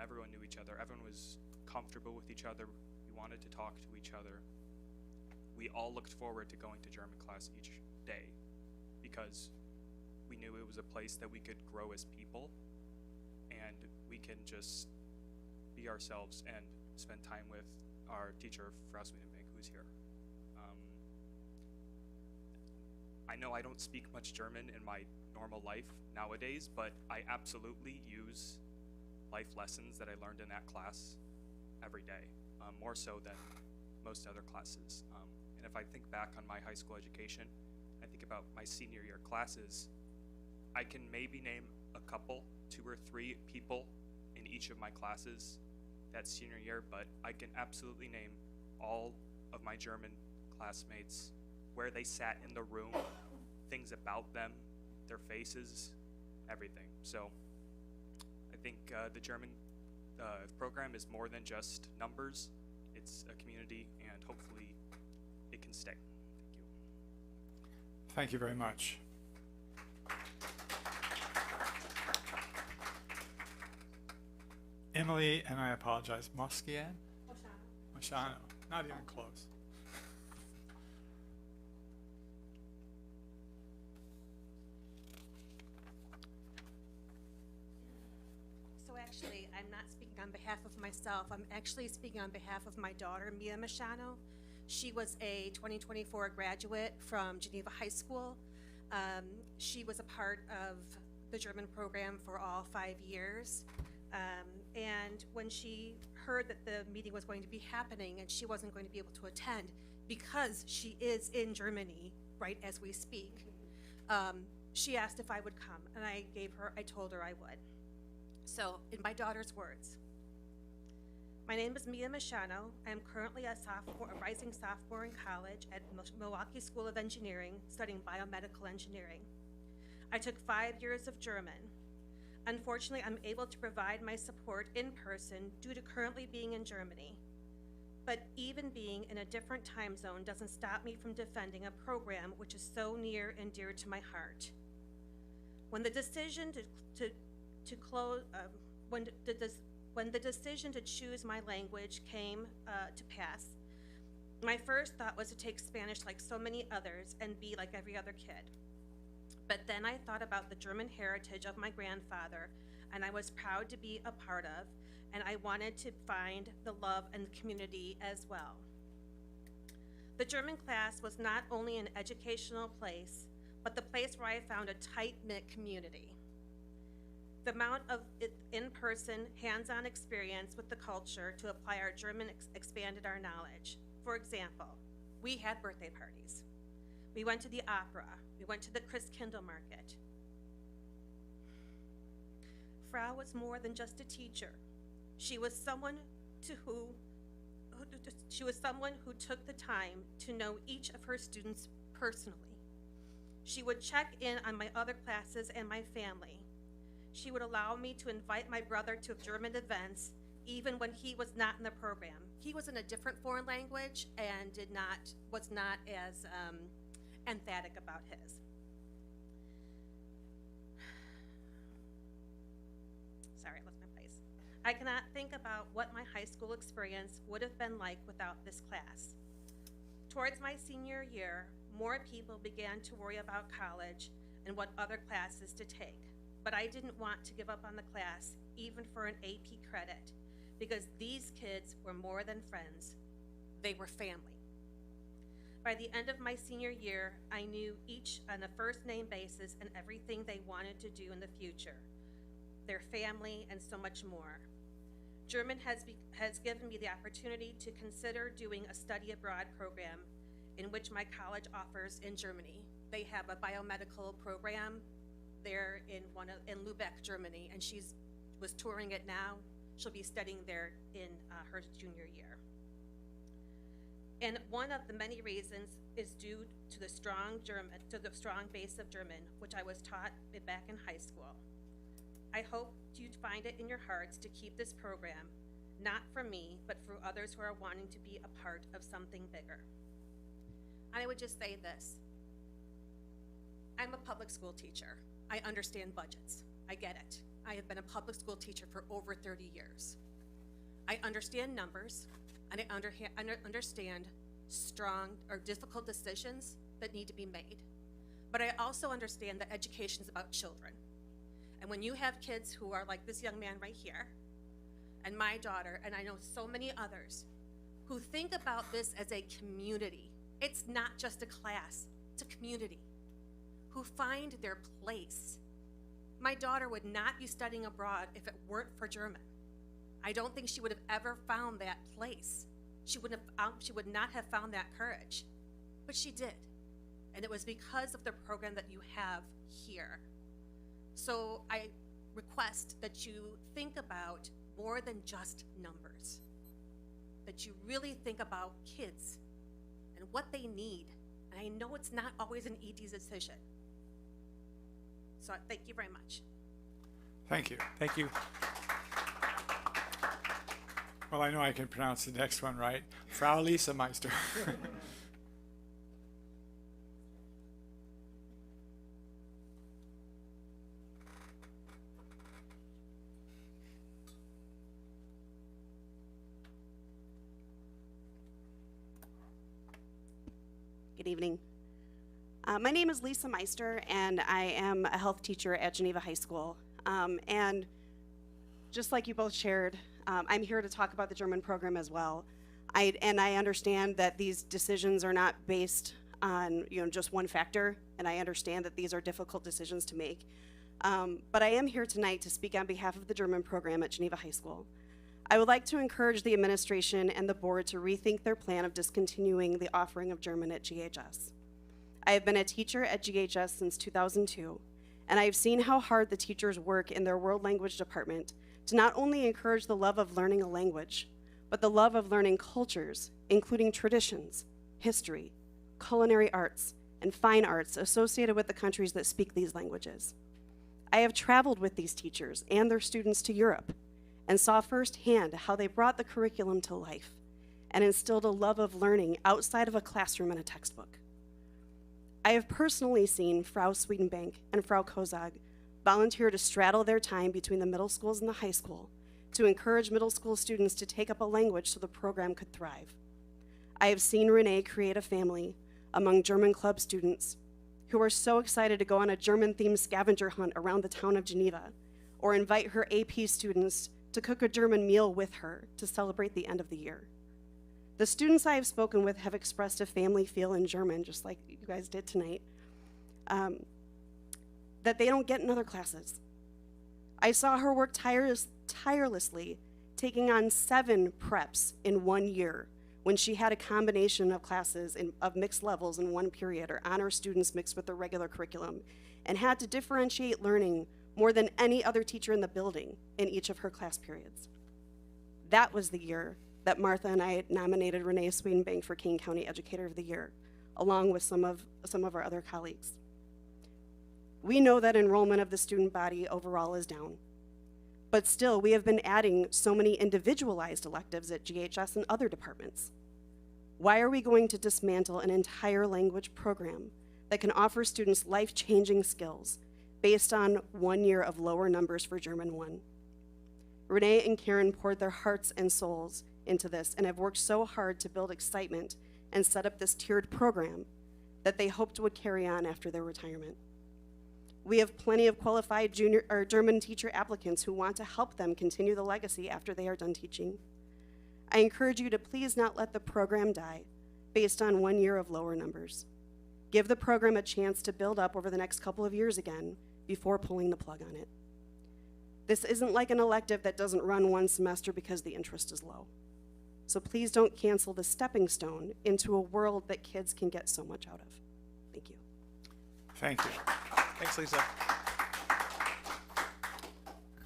Everyone knew each other. Everyone was comfortable with each other. We wanted to talk to each other. We all looked forward to going to German class each day because we knew it was a place that we could grow as people, and we can just be ourselves and spend time with our teacher, Frau Swedenbank, who's here. I know I don't speak much German in my normal life nowadays, but I absolutely use life lessons that I learned in that class every day, more so than most other classes. And if I think back on my high school education, I think about my senior year classes, I can maybe name a couple, 2 or 3 people in each of my classes that senior year, but I can absolutely name all of my German classmates, where they sat in the room, things about them, their faces, everything. So I think the German program is more than just numbers. It's a community, and hopefully it can stay. Thank you. Thank you very much. Emily, and I apologize, Moskian? Moshano. Not even close. So actually, I'm not speaking on behalf of myself. I'm actually speaking on behalf of my daughter, Mia Machano. She was a 2024 graduate from Geneva High School. She was a part of the German program for all 5 years. And when she heard that the meeting was going to be happening and she wasn't going to be able to attend because she is in Germany right as we speak, she asked if I would come, and I told her I would. So, in my daughter's words, my name is Mia Machano. I am currently a rising sophomore in college at Milwaukee School of Engineering, studying biomedical engineering. I took 5 years of German. Unfortunately, I'm able to provide my support in person due to currently being in Germany. But even being in a different time zone doesn't stop me from defending a program which is so near and dear to my heart. When the decision when the decision to choose my language came to pass, my first thought was to take Spanish like so many others and be like every other kid. But then I thought about the German heritage of my grandfather, and I was proud to be a part of, and I wanted to find the love and the community as well. The German class was not only an educational place, but the place where I found a tight-knit community. The amount of in-person, hands-on experience with the culture to apply our German expanded our knowledge. For example, we had birthday parties. We went to the opera. We went to the Christkindl market. Frau was more than just a teacher. She was someone who took the time to know each of her students personally. She would check in on my other classes and my family. She would allow me to invite my brother to German events even when he was not in the program. He was in a different foreign language and was not as emphatic about his. Sorry, I lost my place. I cannot think about what my high school experience would have been like without this class. Towards my senior year, more people began to worry about college and what other classes to take. But I didn't want to give up on the class, even for an AP credit, because these kids were more than friends. They were family. By the end of my senior year, I knew each on a first-name basis and everything they wanted to do in the future, their family, and so much more. German has given me the opportunity to consider doing a study abroad program in which my college offers in Germany. They have a biomedical program there in Lübeck, Germany, and was touring it now. She'll be studying there in her junior year. And one of the many reasons is due to the strong base of German, which I was taught back in high school. I hope you'd find it in your hearts to keep this program, not for me, but for others who are wanting to be a part of something bigger. And I would just say this. I'm a public school teacher. I understand budgets. I get it. I have been a public school teacher for over 30 years. I understand numbers, and I understand strong or difficult decisions that need to be made. But I also understand that education is about children. And when you have kids who are like this young man right here, and my daughter, and I know so many others, who think about this as a community. It's not just a class, it's a community, who find their place. My daughter would not be studying abroad if it weren't for German. I don't think she would have ever found that place. She would not have found that courage, but she did. And it was because of the program that you have here. So I request that you think about more than just numbers, that you really think about kids and what they need. And I know it's not always an easy decision. So thank you very much. Thank you. Thank you. Well, I know I can pronounce the next one right. Frau Lisa Meister. Good evening. My name is Lisa Meister, and I am a health teacher at Geneva High School. And just like you both shared, I'm here to talk about the German program as well. I understand that these decisions are not based on just one factor, and I understand that these are difficult decisions to make. But I am here tonight to speak on behalf of the German program at Geneva High School. I would like to encourage the administration and the board to rethink their plan of discontinuing the offering of German at GHS. I have been a teacher at GHS since 2002, and I have seen how hard the teachers work in their world language department to not only encourage the love of learning a language, but the love of learning cultures, including traditions, history, culinary arts, and fine arts associated with the countries that speak these languages. I have traveled with these teachers and their students to Europe and saw firsthand how they brought the curriculum to life and instilled a love of learning outside of a classroom and a textbook. I have personally seen Frau Swedenbank and Frau Kozag volunteer to straddle their time between the middle schools and the high school to encourage middle school students to take up a language so the program could thrive. I have seen Renee create a family among German club students who are so excited to go on a German-themed scavenger hunt around the town of Geneva, or invite her AP students to cook a German meal with her to celebrate the end of the year. The students I have spoken with have expressed a family feel in German, just like you guys did tonight, that they don't get in other classes. I saw her work tirelessly, taking on 7 preps in 1 year when she had a combination of classes of mixed levels in one period, or honor students mixed with the regular curriculum, and had to differentiate learning more than any other teacher in the building in each of her class periods. That was the year that Martha and I nominated Renee Swedenbank for Kane County Educator of the Year, along with some of our other colleagues. We know that enrollment of the student body overall is down, but still we have been adding so many individualized electives at GHS and other departments. Why are we going to dismantle an entire language program that can offer students life-changing skills based on 1 year of lower numbers for German 1? Renee and Karen poured their hearts and souls into this and have worked so hard to build excitement and set up this tiered program that they hoped would carry on after their retirement. We have plenty of qualified German teacher applicants who want to help them continue the legacy after they are done teaching. I encourage you to please not let the program die based on 1 year of lower numbers. Give the program a chance to build up over the next couple of years again before pulling the plug on it. This isn't like an elective that doesn't run one semester because the interest is low. So please don't cancel the stepping stone into a world that kids can get so much out of. Thank you. Thank you. Thanks, Lisa.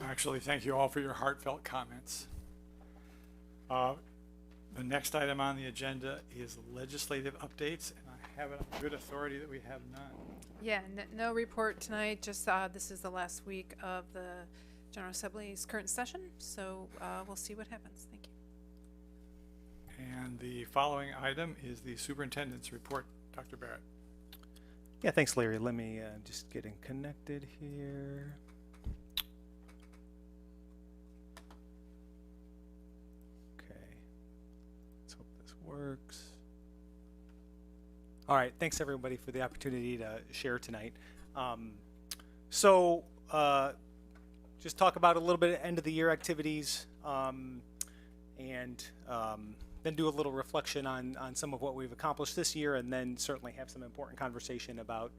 Actually, thank you all for your heartfelt comments. The next item on the agenda is legislative updates, and I have it on good authority that we have none. Yeah, no report tonight, just this is the last week of the General Assembly's current session, so we'll see what happens. Thank you. And the following item is the superintendent's report. Dr. Barrett. Yeah, thanks, Larry. Let me just get connected here. Okay. Let's hope this works. All right. Thanks, everybody, for the opportunity to share tonight. Just talk about a little bit of end-of-the-year activities, and then do a little reflection on some of what we've accomplished this year, and then certainly have some important conversation about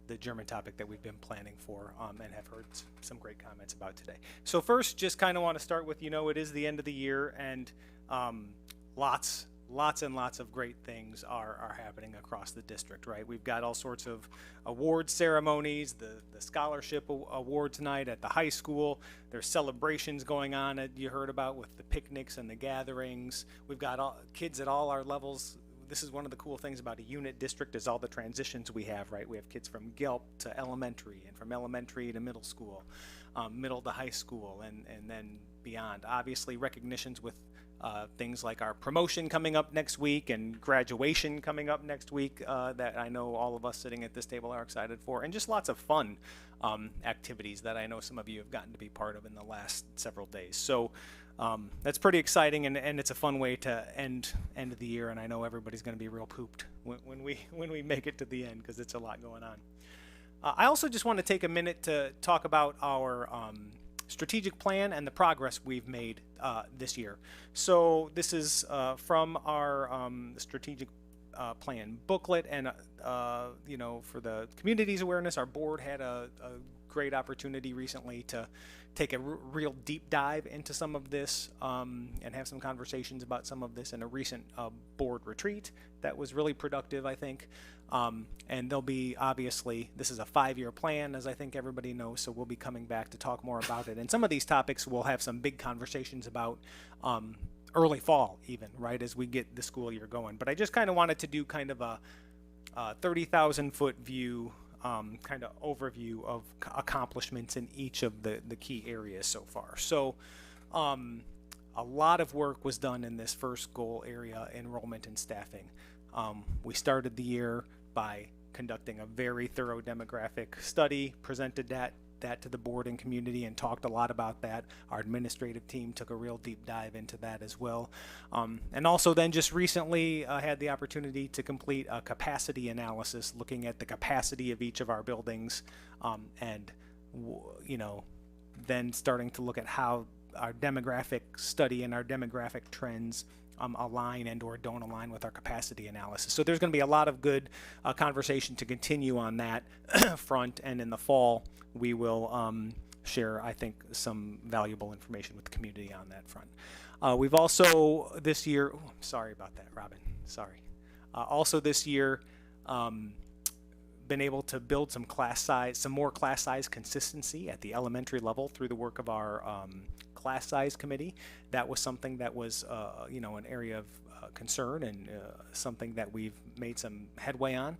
the German topic that we've been planning for, and have heard some great comments about today. So first, just kind of want to start with, it is the end of the year, and lots and lots of great things are happening across the district, right? We've got all sorts of award ceremonies, the scholarship award tonight at the high school. There's celebrations going on that you heard about with the picnics and the gatherings. We've got kids at all our levels. This is one of the cool things about a unit district is all the transitions we have, right? We have kids from GELP to elementary, and from elementary to middle school, middle to high school, and then beyond. Obviously, recognitions with things like our promotion coming up next week and graduation coming up next week that I know all of us sitting at this table are excited for, and just lots of fun activities that I know some of you have gotten to be part of in the last several days. So that's pretty exciting, and it's a fun way to end the year, and I know everybody's going to be real pooped when we make it to the end, because it's a lot going on. I also just want to take a minute to talk about our strategic plan and the progress we've made this year. So this is from our strategic plan booklet, and for the community's awareness, our board had a great opportunity recently to take a real deep dive into some of this, and have some conversations about some of this in a recent board retreat that was really productive, I think. And there'll be, obviously, this is a 5-year plan, as I think everybody knows, so we'll be coming back to talk more about it. And some of these topics we'll have some big conversations about early fall even, right, as we get the school year going. But I just kind of wanted to do kind of a 30,000-foot view, kind of overview of accomplishments in each of the key areas so far. So a lot of work was done in this first goal area, enrollment and staffing. We started the year by conducting a very thorough demographic study, presented that to the board and community, and talked a lot about that. Our administrative team took a real deep dive into that as well. And also then just recently had the opportunity to complete a capacity analysis, looking at the capacity of each of our buildings, and then starting to look at how our demographic study and our demographic trends align and or don't align with our capacity analysis. So there's going to be a lot of good conversation to continue on that front, and in the fall we will share, I think, some valuable information with the community on that front. We've also this year, sorry about that, Robin, sorry. Also this year, been able to build some more class size consistency at the elementary level through the work of our class size committee. That was something that was, an area of concern and something that we've made some headway on.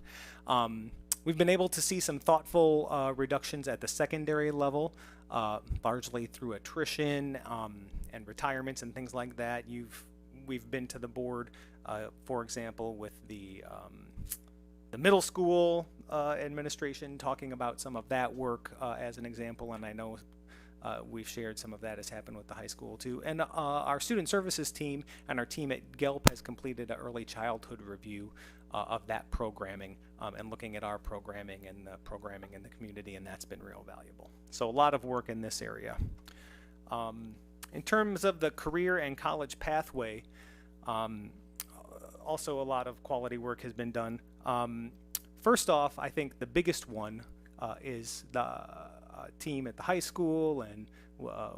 We've been able to see some thoughtful reductions at the secondary level, largely through attrition and retirements and things like that. We've been to the board, for example, with the middle school administration, talking about some of that work as an example, and I know we've shared some of that has happened with the high school too. And our student services team and our team at GELP has completed an early childhood review of that programming and looking at our programming and the programming in the community, and that's been real valuable. So a lot of work in this area. In terms of the career and college pathway, also a lot of quality work has been done. First off, I think the biggest one is the team at the high school, and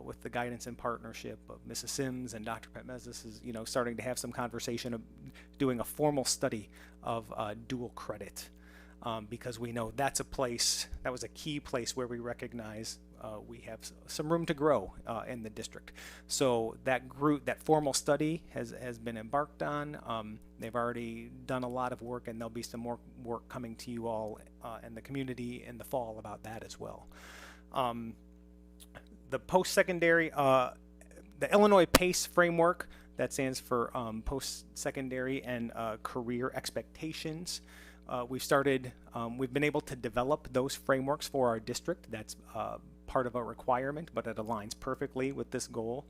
with the guidance and partnership of Mrs. Sims and Dr. Petmezis is, starting to have some conversation of doing a formal study of dual credit, because we know that was a key place where we recognize we have some room to grow in the district. So that formal study has been embarked on. They've already done a lot of work, and there'll be some more work coming to you all in the community in the fall about that as well. The post-secondary, the Illinois PACE framework, that stands for post-secondary and career expectations. We've been able to develop those frameworks for our district. That's part of a requirement, but it aligns perfectly with this goal.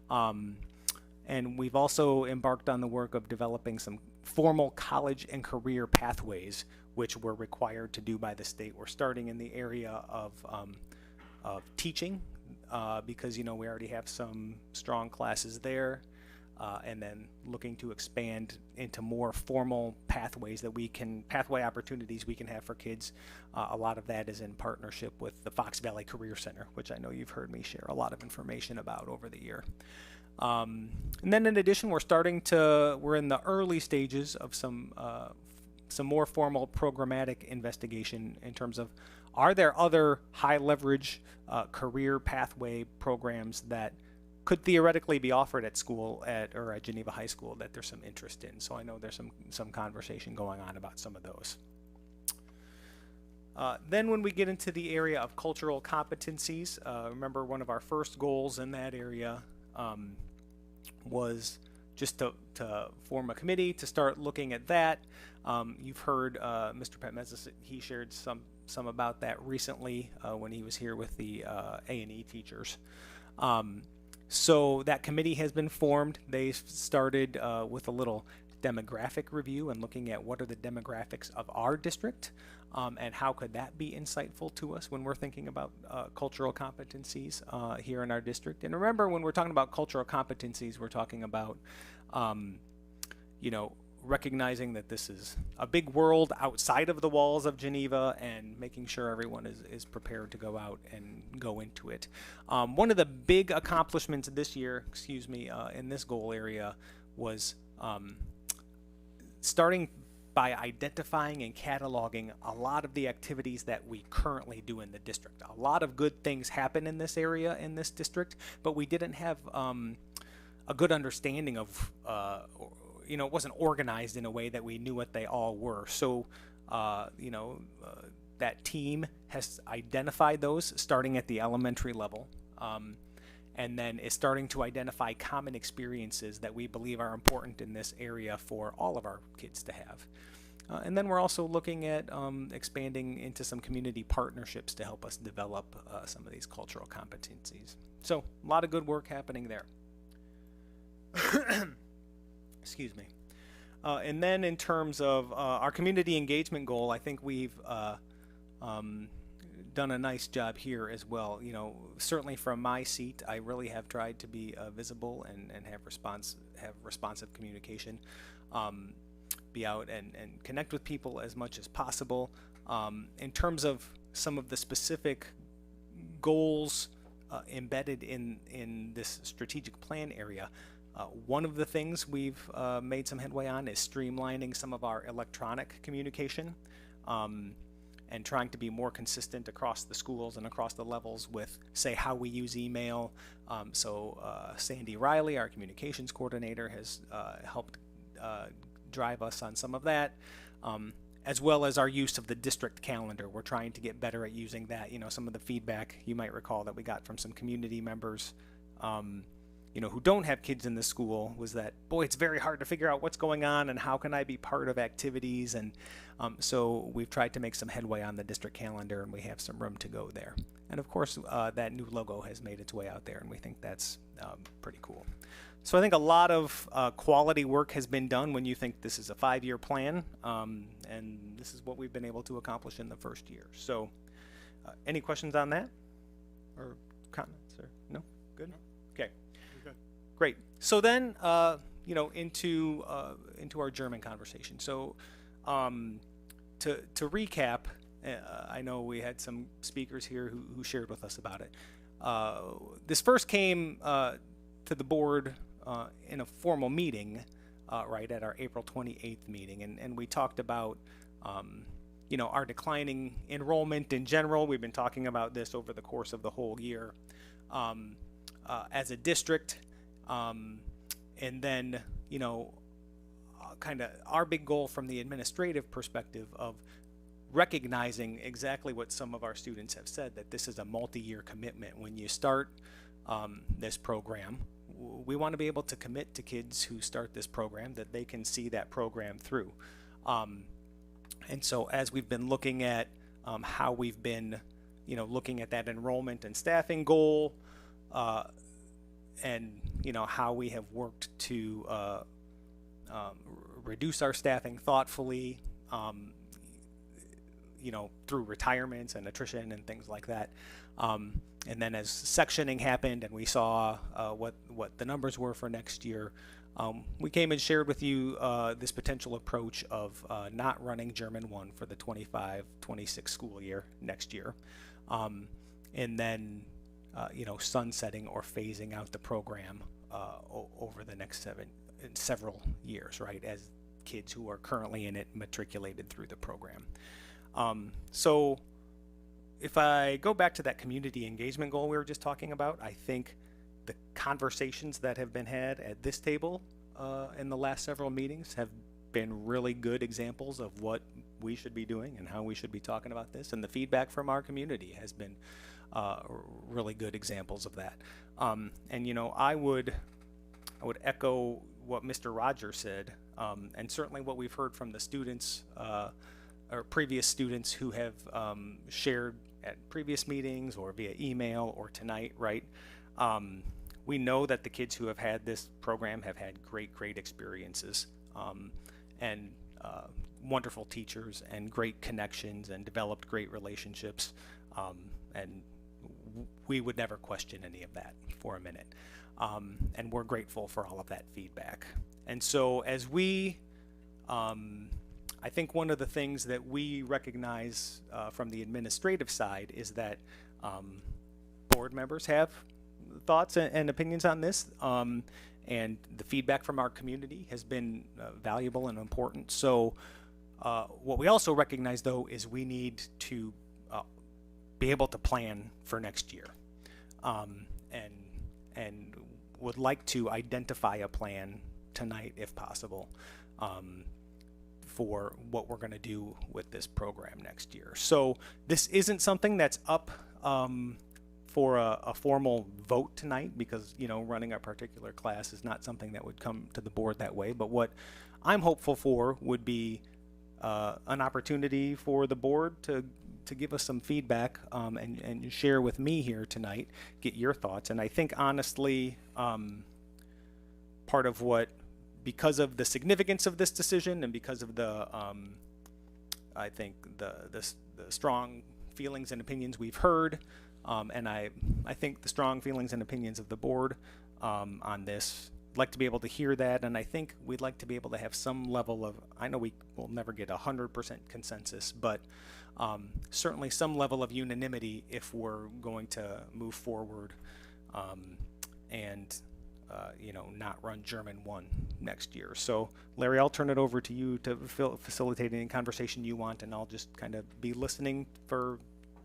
And we've also embarked on the work of developing some formal college and career pathways, which we're required to do by the state. We're starting in the area of teaching, because we already have some strong classes there, and then looking to expand into more formal pathways pathway opportunities we can have for kids. A lot of that is in partnership with the Fox Valley Career Center, which I know you've heard me share a lot of information about over the year. And then in addition, we're in the early stages of some more formal programmatic investigation in terms of, are there other high leverage career pathway programs that could theoretically be offered at school or at Geneva High School that there's some interest in. So I know there's some conversation going on about some of those. Then when we get into the area of cultural competencies, remember one of our first goals in that area was just to form a committee to start looking at that. You've heard Mr. Petmezis, he shared some about that recently when he was here with the A&E teachers. So that committee has been formed. They started with a little demographic review and looking at what are the demographics of our district, and how could that be insightful to us when we're thinking about cultural competencies here in our district. And remember, when we're talking about cultural competencies, we're talking about recognizing that this is a big world outside of the walls of Geneva, and making sure everyone is prepared to go out and go into it. One of the big accomplishments this year, in this goal area was starting by identifying and cataloging a lot of the activities that we currently do in the district. A lot of good things happen in this area, in this district, but we didn't have a good understanding of it wasn't organized in a way that we knew what they all were. So, that team has identified those starting at the elementary level, and then is starting to identify common experiences that we believe are important in this area for all of our kids to have. And then we're also looking at expanding into some community partnerships to help us develop some of these cultural competencies. So, a lot of good work happening there. Excuse me. And then in terms of our community engagement goal, I think we've done done a nice job here as well. You know, certainly from my seat, I really have tried to be visible and have responsive communication, be out and connect with people as much as possible. In terms of some of the specific goals embedded in this strategic plan area, one of the things we've made some headway on is streamlining some of our electronic communication, and trying to be more consistent across the schools and across the levels with, say, how we use email. Sandy Riley, our communications coordinator, has helped drive us on some of that, as well as our use of the district calendar. We're trying to get better at using that. You know, some of the feedback you might recall that we got from some community members, you know, who don't have kids in the school was that, boy, it's very hard to figure out what's going on and how can I be part of activities. And so we've tried to make some headway on the district calendar, and we have some room to go there. And of course, that new logo has made its way out there, and we think that's pretty cool. So I think a lot of quality work has been done when you think this is a 5-year plan, and this is what we've been able to accomplish in the first year. So any questions on that or comments? Or no? Good? Okay. Great. So then, you know, into our German conversation. So, to recap, I know we had some speakers here who shared with us about it. This first came to the board in a formal meeting, right at our April 28th meeting, and we talked about, you know, our declining enrollment in general. We've been talking about this over the course of the whole year, as a district. And then, you know, kind of our big goal from the administrative perspective of recognizing exactly what some of our students have said, that this is a multi-year commitment. When you start this program, we want to be able to commit to kids who start this program that they can see that program through. And so as we've been looking at how we've been, you know, looking at that enrollment and staffing goal, and you know how we have worked to reduce our staffing thoughtfully, you know, through retirements and attrition and things like that. And then as sectioning happened and we saw what the numbers were for next year, we came and shared with you this potential approach of not running German 1 for the 25-26 school year next year, and then you know, sunsetting or phasing out the program over the next several years, right, as kids who are currently in it matriculated through the program. So if I go back to that community engagement goal we were just talking about, I think the conversations that have been had at this table in the last several meetings have been really good examples of what we should be doing and how we should be talking about this, and the feedback from our community has been really good examples of that. And you know, I would echo what Mr. Rogers said, and certainly what we've heard from the students or previous students who have shared at previous meetings or via email or tonight, right? We know that the kids who have had this program have had great experiences, and wonderful teachers and great connections and developed great relationships, and we would never question any of that for a minute. And we're grateful for all of that feedback. And so as we, I think one of the things that we recognize from the administrative side is that board members have thoughts and opinions on this, and the feedback from our community has been valuable and important. So what we also recognize, though, is we need to be able to plan for next year, and would like to identify a plan tonight, if possible, for what we're going to do with this program next year. So this isn't something that's up for a formal vote tonight, because, you know, running a particular class is not something that would come to the board that way. But what I'm hopeful for would be an opportunity for the board to give us some feedback, and share with me here tonight, get your thoughts. And I think honestly, part of what, because of the significance of this decision and because of the I think the strong feelings and opinions we've heard, and I think the strong feelings and opinions of the board on this. Like to be able to hear that, and I think we'd like to be able to have some level of, I know we will never get 100% consensus, but certainly some level of unanimity if we're going to move forward and not run German 1 next year. So Larry, I'll turn it over to you to facilitate any conversation you want, and I'll just kind of be listening for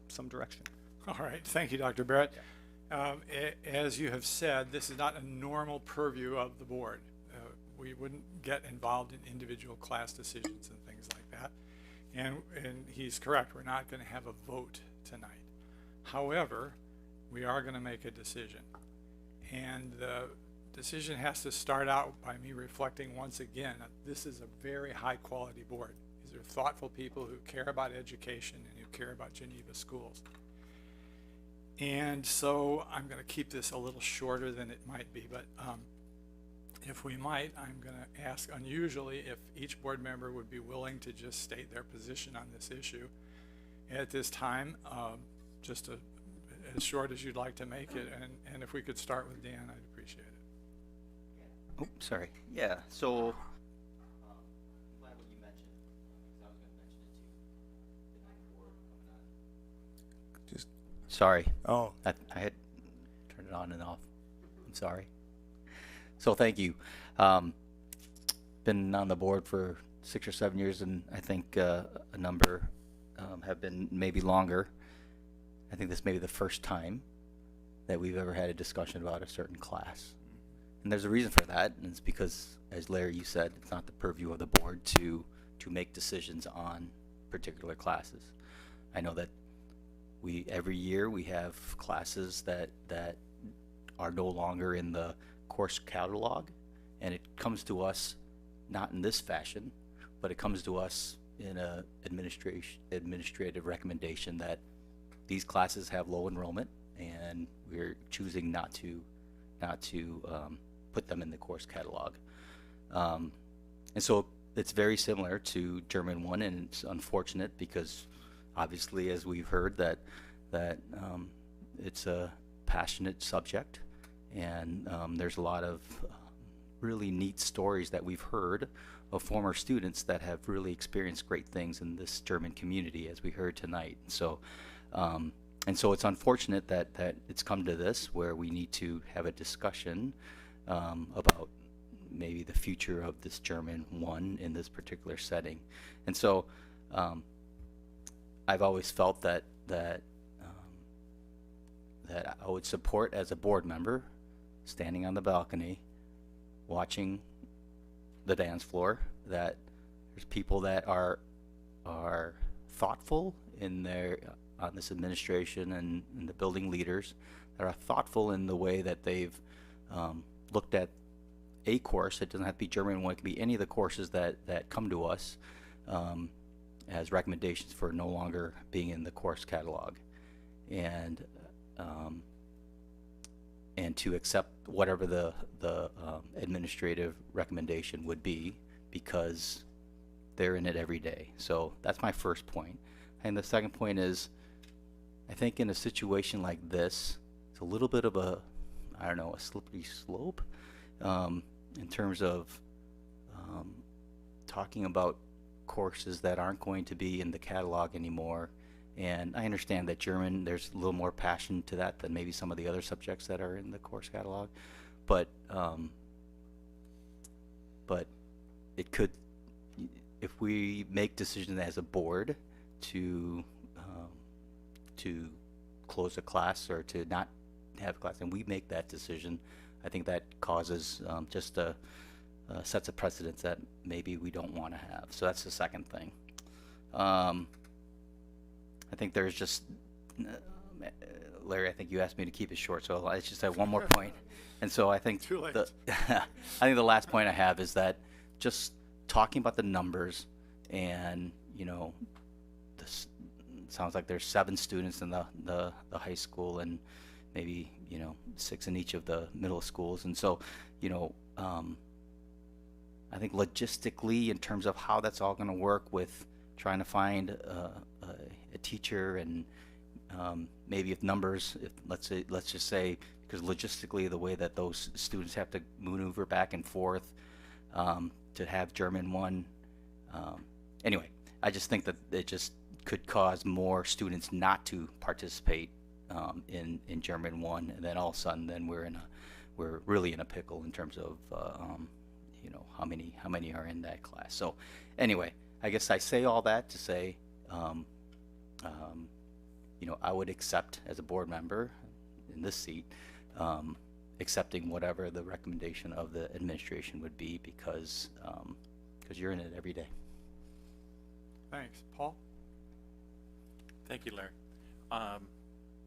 some direction. All right, thank you, Dr. Barrett. As you have said, this is not a normal purview of the board. We wouldn't get involved in individual class decisions and things like that. And he's correct, we're not going to have a vote tonight. However, we are going to make a decision. And the decision has to start out by me reflecting once again that this is a very high quality board. These are thoughtful people who care about education and who care about Geneva schools. And so I'm going to keep this a little shorter than it might be, but if we might, I'm going to ask unusually if each board member would be willing to just state their position on this issue at this time, just as short as you'd like to make it. And if we could start with Dan, I'd appreciate it. Oh, sorry. Yeah, so I'm glad what you mentioned, because I was going to mention it too. The night board coming on. Just Sorry. Oh. I had turned it on and off. I'm sorry. So thank you. Been on the board for 6 or 7 years, and I think a number have been maybe longer. I think this may be the first time that we've ever had a discussion about a certain class. And there's a reason for that, and it's because, as Larry, you said, it's not the purview of the board to make decisions on particular classes. I know that every year we have classes that are no longer in the course catalog, and it comes to us not in this fashion, but it comes to us in a administrative recommendation that these classes have low enrollment, and we're choosing not to put them in the course catalog. And so it's very similar to German 1, and it's unfortunate because obviously, as we've heard, that it's a passionate subject, and there's a lot of really neat stories that we've heard of former students that have really experienced great things in this German community, as we heard tonight. So, and so it's unfortunate that it's come to this, where we need to have a discussion about maybe the future of this German 1 in this particular setting. And so I've always felt that I would support, as a board member, standing on the balcony, watching the dance floor, that there's people that are thoughtful in their on this administration and the building leaders that are thoughtful in the way that they've looked at a course. It doesn't have to be German 1, it can be any of the courses that come to us as recommendations for no longer being in the course catalog, and to accept whatever the administrative recommendation would be, because they're in it every day. So that's my first point. And the second point is, I think in a situation like this, it's a little bit of a slippery slope in terms of talking about courses that aren't going to be in the catalog anymore. And I understand that German, there's a little more passion to that than maybe some of the other subjects that are in the course catalog, but it could, if we make decisions as a board to close a class or to not have a class, and we make that decision, I think that causes just sets a precedence that maybe we don't want to have. So that's the second thing. I think there's just, Larry, I think you asked me to keep it short, so I just have one more point. And so I think I think the last point I have is that just talking about the numbers, and this sounds like there's 7 students in the high school, and maybe 6 in each of the middle schools. And so I think logistically, in terms of how that's all going to work with trying to find a teacher and maybe if numbers, if let's just say, because logistically the way that those students have to maneuver back and forth to have German 1. Anyway, I just think that it just could cause more students not to participate in German 1, and then all of a sudden then we're really in a pickle in terms of you know, how many are in that class. So anyway, I guess I say all that to say you know, I would accept as a board member in this seat accepting whatever the recommendation of the administration would be, because you're in it every day. Thanks. Paul? Thank you, Larry.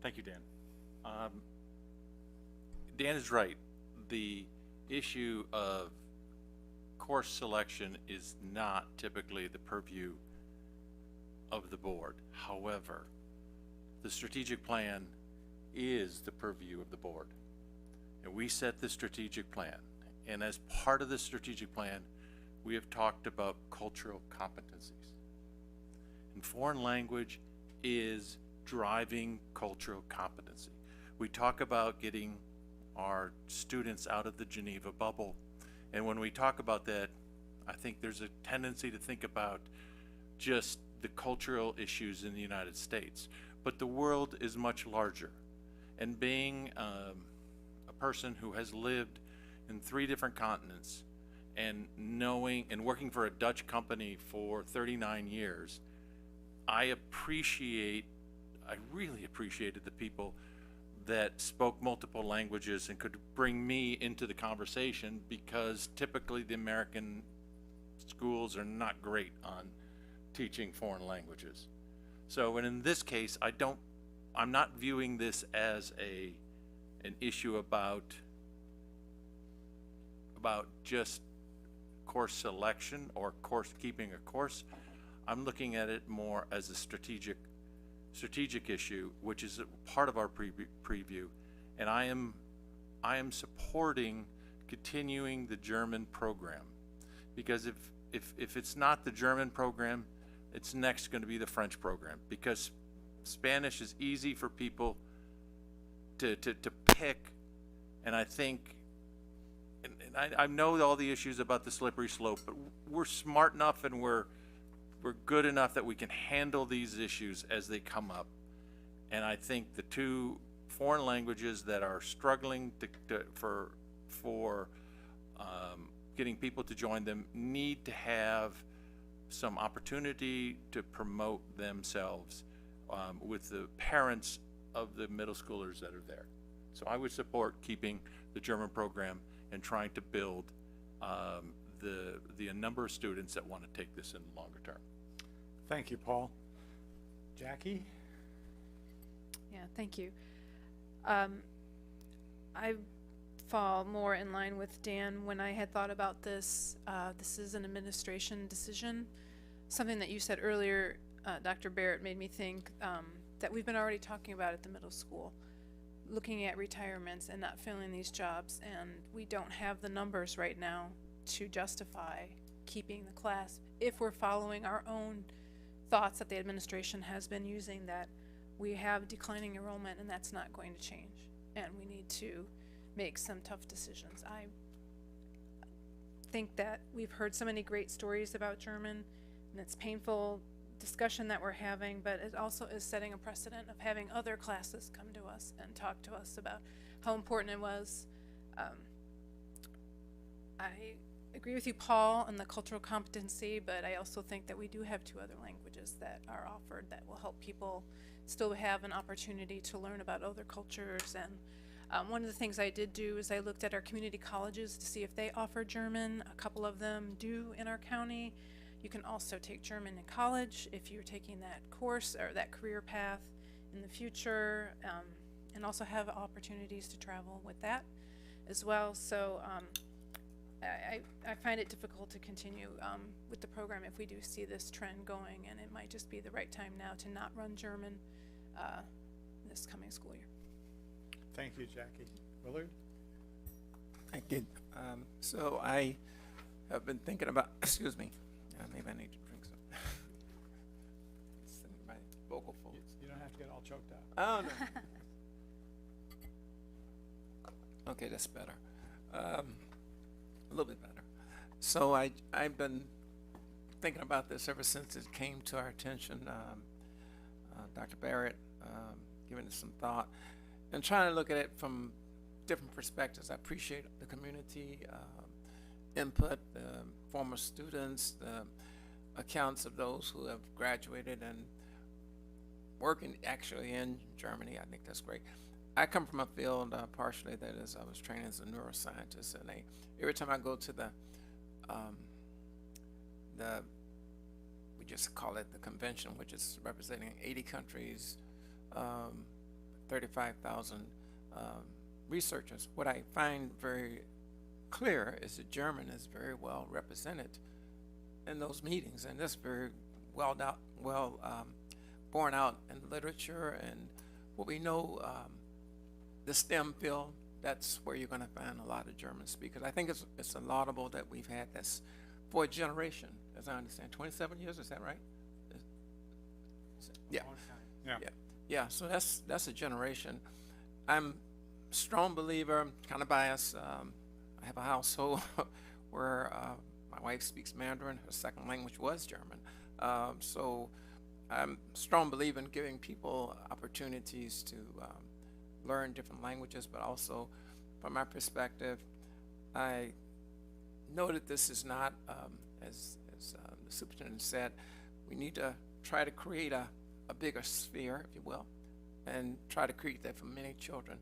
Thank you, Dan. Dan is right. The issue of course selection is not typically the purview of the board. However, the strategic plan is the purview of the board. And we set the strategic plan. And as part of the strategic plan, we have talked about cultural competencies. And foreign language is driving cultural competency. We talk about getting our students out of the Geneva bubble. And when we talk about that, I think there's a tendency to think about just the cultural issues in the United States. But the world is much larger. And being a person who has lived in 3 different continents and knowing and working for a Dutch company for 39 years, I really appreciated the people that spoke multiple languages and could bring me into the conversation, because typically the American schools are not great on teaching foreign languages. So, and in this case, I'm not viewing this as an issue about just course selection or keeping a course. I'm looking at it more as a strategic issue, which is a part of our preview, and I am supporting continuing the German program, because if it's not the German program, it's next going to be the French program, because Spanish is easy for people to pick, and I think, and I know all the issues about the slippery slope, but we're smart enough and we're good enough that we can handle these issues as they come up. And I think the 2 foreign languages that are struggling for getting people to join them need to have some opportunity to promote themselves with the parents of the middle schoolers that are there. So I would support keeping the German program and trying to build the number of students that want to take this in the longer term. Thank you, Paul. Jackie? Yeah, thank you. I fall more in line with Dan when I had thought about this. This is an administration decision. Something that you said earlier, Dr. Barrett, made me think that we've been already talking about at the middle school, looking at retirements and not filling these jobs, and we don't have the numbers right now to justify keeping the class if we're following our own thoughts that the administration has been using, that we have declining enrollment and that's not going to change, and we need to make some tough decisions. I think that we've heard so many great stories about German, and it's painful discussion that we're having, but it also is setting a precedent of having other classes come to us and talk to us about how important it was. I agree with you, Paul, on the cultural competency, but I also think that we do have 2 other languages that are offered that will help people still have an opportunity to learn about other cultures. And one of the things I did do is I looked at our community colleges to see if they offer German. A couple of them do in our county. You can also take German in college if you're taking that course or that career path in the future, and also have opportunities to travel with that as well. So I find it difficult to continue with the program if we do see this trend going, and it might just be the right time now to not run German this coming school year. Thank you, Jackie. Willard? I did. So I have been thinking about, excuse me, maybe I need to drink some. It's in my vocal folds. You don't have to get all choked up. Oh, no. Okay, that's better. A little bit better. So I've been thinking about this ever since it came to our attention. Dr. Barrett giving it some thought and trying to look at it from different perspectives. I appreciate the community input, the former students, the accounts of those who have graduated and working actually in Germany. I think that's great. I come from a field partially that is, I was trained as a neuroscientist, and every time I go to we just call it the convention, which is representing 80 countries, 35,000 researchers. What I find very clear is that German is very well represented in those meetings, and that's very well borne out in literature and what we know. The STEM field, that's where you're going to find a lot of German speakers. I think it's a laudable that we've had this for a generation, as I understand. 27 years, is that right? Yeah. Yeah. So that's a generation. I'm a strong believer. I'm kind of biased. I have a household where my wife speaks Mandarin. Her second language was German. So I'm a strong believer in giving people opportunities to learn different languages, but also from my perspective, I know that this is not, as the superintendent said, we need to try to create a bigger sphere, if you will, and try to create that for many children.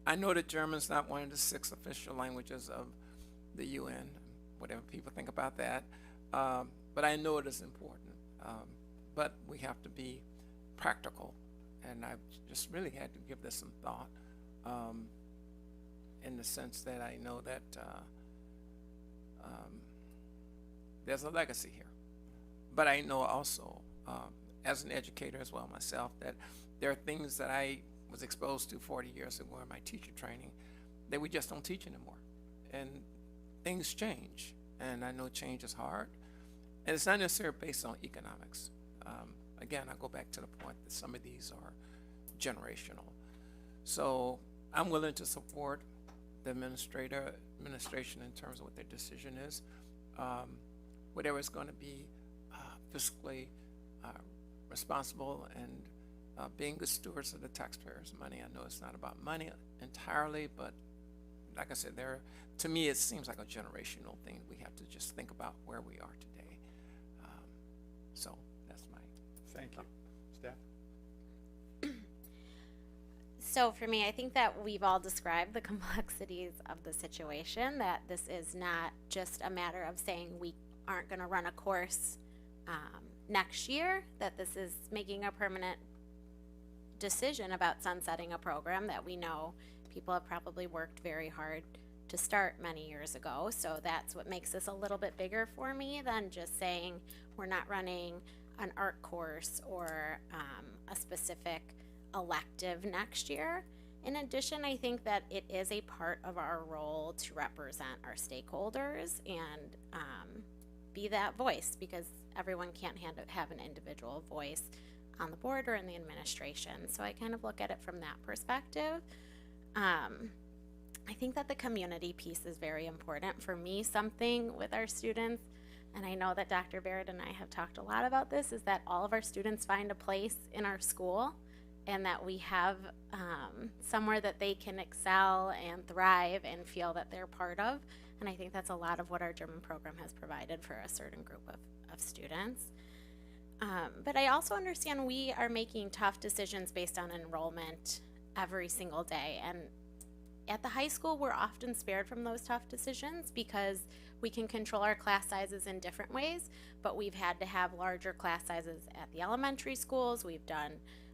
I know that German's not one of the 6 official languages of the UN, whatever people think about that, but I know it is important. But we have to be practical, and I've just really had to give this some thought, in the sense that I know that there's a legacy here. But I know also, as an educator as well myself, that there are things that I was exposed to 40 years ago in my teacher training that we just don't teach anymore. And things change, and I know change is hard, and it's not necessarily based on economics. Again, I go back to the point that some of these are generational. So I'm willing to support the administration in terms of what their decision is. Whatever is going to be fiscally responsible and being good stewards of the taxpayers' money. I know it's not about money entirely, but like I said, to me it seems like a generational thing. We have to just think about where we are today. So that's my thank you. Steph? So for me, I think that we've all described the complexities of the situation, that this is not just a matter of saying we aren't going to run a course next year, that this is making a permanent decision about sunsetting a program that we know people have probably worked very hard to start many years ago. So that's what makes this a little bit bigger for me than just saying we're not running an art course or a specific elective next year. In addition, I think that it is a part of our role to represent our stakeholders and be that voice, because everyone can't have an individual voice on the board or in the administration. So I kind of look at it from that perspective. I think that the community piece is very important. For me, something with our students, and I know that Dr. Barrett and I have talked a lot about this, is that all of our students find a place in our school, and that we have somewhere that they can excel and thrive and feel that they're part of. And I think that's a lot of what our German program has provided for a certain group of students. But I also understand we are making tough decisions based on enrollment every single day. And at the high school, we're often spared from those tough decisions because we can control our class sizes in different ways, but we've had to have larger class sizes at the elementary schools. We've done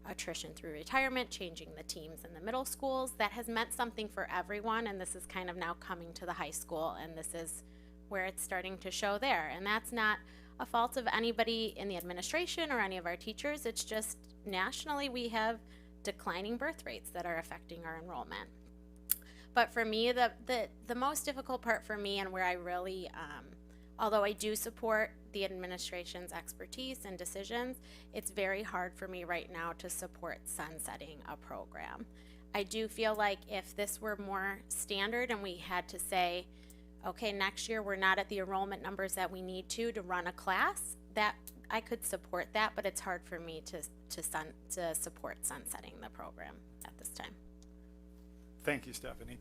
attrition through retirement, changing the teams in the middle schools. That has meant something for everyone, and this is kind of now coming to the high school, and this is where it's starting to show there. And that's not a fault of anybody in the administration or any of our teachers. It's just nationally we have declining birth rates that are affecting our enrollment. But for me, the most difficult part for me, and where I really, although I do support the administration's expertise and decisions, it's very hard for me right now to support sunsetting a program. I do feel like if this were more standard and we had to say, okay, next year we're not at the enrollment numbers that we need to run a class, that I could support that, but it's hard for me to support sunsetting the program at this time. Thank you, Stephanie.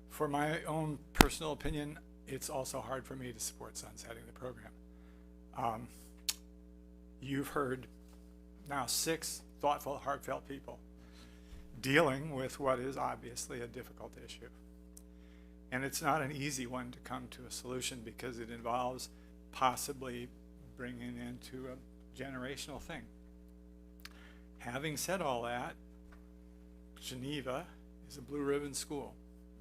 For my own personal opinion, it's also hard for me to support sunsetting the program. You've heard now 6 thoughtful, heartfelt people dealing with what is obviously a difficult issue. And it's not an easy one to come to a solution because it involves possibly bringing into a generational thing. Having said all that, Geneva is a blue ribbon school,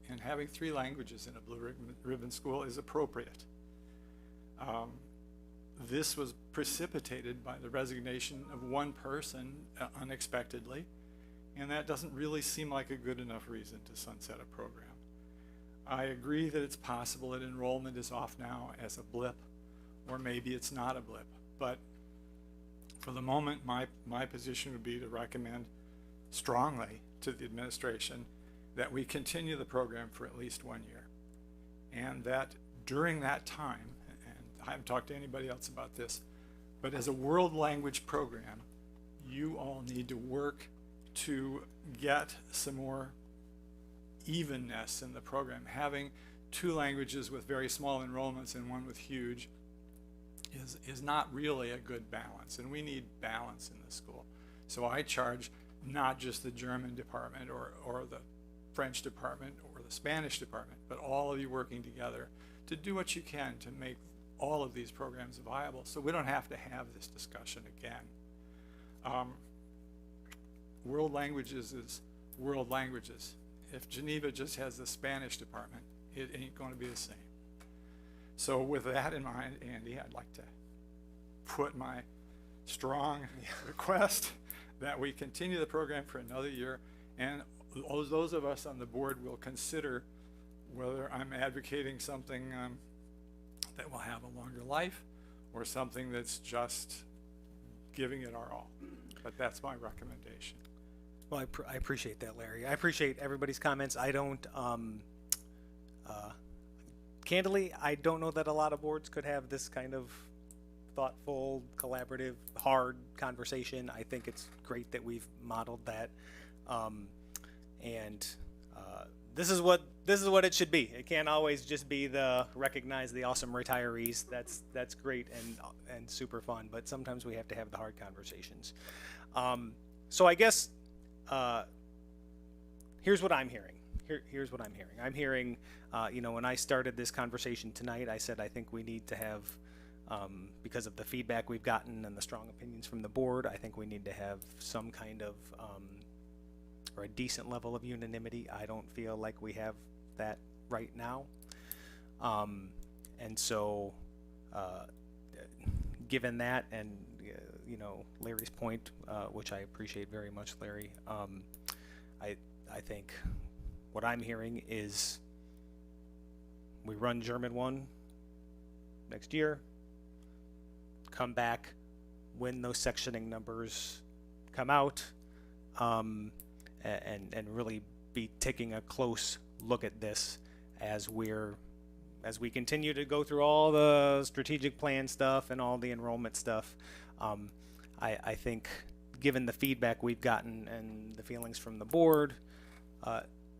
and having 3 languages in a blue ribbon school is appropriate. This was precipitated by the resignation of one person unexpectedly, and that doesn't really seem like a good enough reason to sunset a program. I agree that it's possible that enrollment is off now as a blip, or maybe it's not a blip, but for the moment my position would be to recommend strongly to the administration that we continue the program for at least 1 year, and that during that time, and I haven't talked to anybody else about this, but as a world language program, you all need to work to get some more evenness in the program. Having 2 languages with very small enrollments and 1 with huge is not really a good balance, and we need balance in the school. So I charge not just the German department or the French department or the Spanish department, but all of you working together to do what you can to make all of these programs viable so we don't have to have this discussion again. World languages is world languages. If Geneva just has the Spanish department, it ain't going to be the same. So with that in mind, Andy, I'd like to put my strong request that we continue the program for another year, and those of us on the board will consider whether I'm advocating something that will have a longer life or something that's just giving it our all. But that's my recommendation. Well, I appreciate that, Larry. I appreciate everybody's comments. I don't, candidly, I don't know that a lot of boards could have this kind of thoughtful, collaborative, hard conversation. I think it's great that we've modeled that, and this is what it should be. It can't always just be the recognize the awesome retirees. That's great and super fun, but sometimes we have to have the hard conversations. So I guess here's what I'm hearing. Here's what I'm hearing. I'm hearing, when I started this conversation tonight, I said I think we need to have, because of the feedback we've gotten and the strong opinions from the board, I think we need to have some kind of, or a decent level of unanimity. I don't feel like we have that right now. And so, given that, and Larry's point, which I appreciate very much, Larry, I think what I'm hearing is we run German 1 next year, come back when those sectioning numbers come out, and really be taking a close look at this as we continue to go through all the strategic plan stuff and all the enrollment stuff. I think given the feedback we've gotten and the feelings from the board,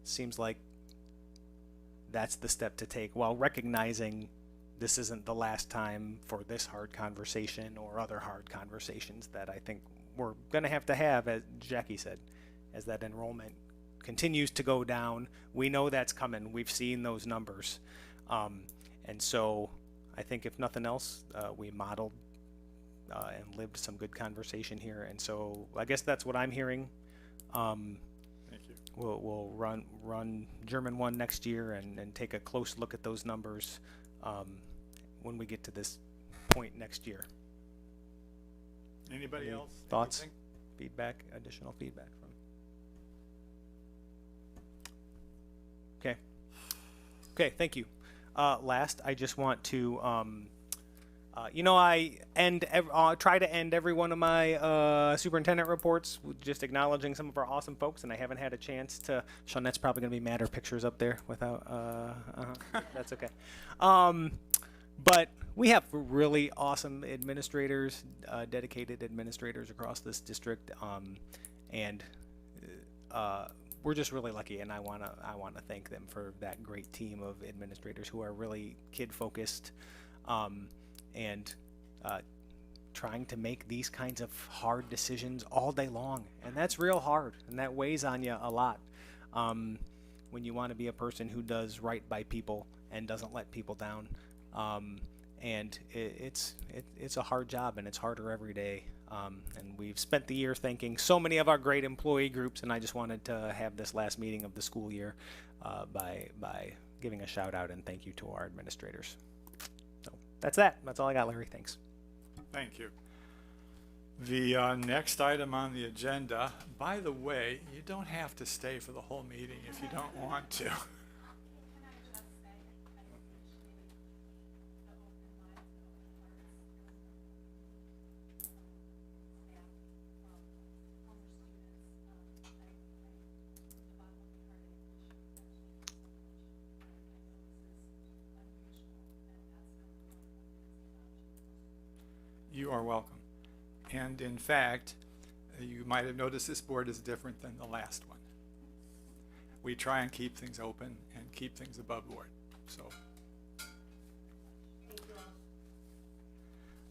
seems like that's the step to take, while recognizing this isn't the last time for this hard conversation or other hard conversations that I think we're going to have, as Jackie said, as that enrollment continues to go down. We know that's coming. We've seen those numbers. And so I think if nothing else, we modeled and lived some good conversation here. And so I guess that's what I'm hearing. Thank you. We'll run German 1 next year and take a close look at those numbers when we get to this point next year. Anybody else? Thoughts? Anything? Feedback? Additional feedback from? Okay. Okay, thank you. Last, I just want to I try to end every one of my superintendent reports with just acknowledging some of our awesome folks, and I haven't had a chance to. Shawnette's probably going to be mad her picture's up there without. That's okay. But we have really awesome administrators, dedicated administrators across this district, and we're just really lucky. And I wanna thank them for that great team of administrators who are really kid focused. And trying to make these kinds of hard decisions all day long, and that's real hard, and that weighs on you a lot when you want to be a person who does right by people and doesn't let people down. And it's a hard job, and it's harder every day. And we've spent the year thanking so many of our great employee groups, and I just wanted to have this last meeting of the school year by giving a shout out and thank you to our administrators. That's all I got, Larry. Thanks. Thank you. The next item on the agenda, by the way, you don't have to stay for the whole meeting if you don't want to. You are welcome. And in fact, you might have noticed this board is different than the last one. We try and keep things open and keep things above board. So,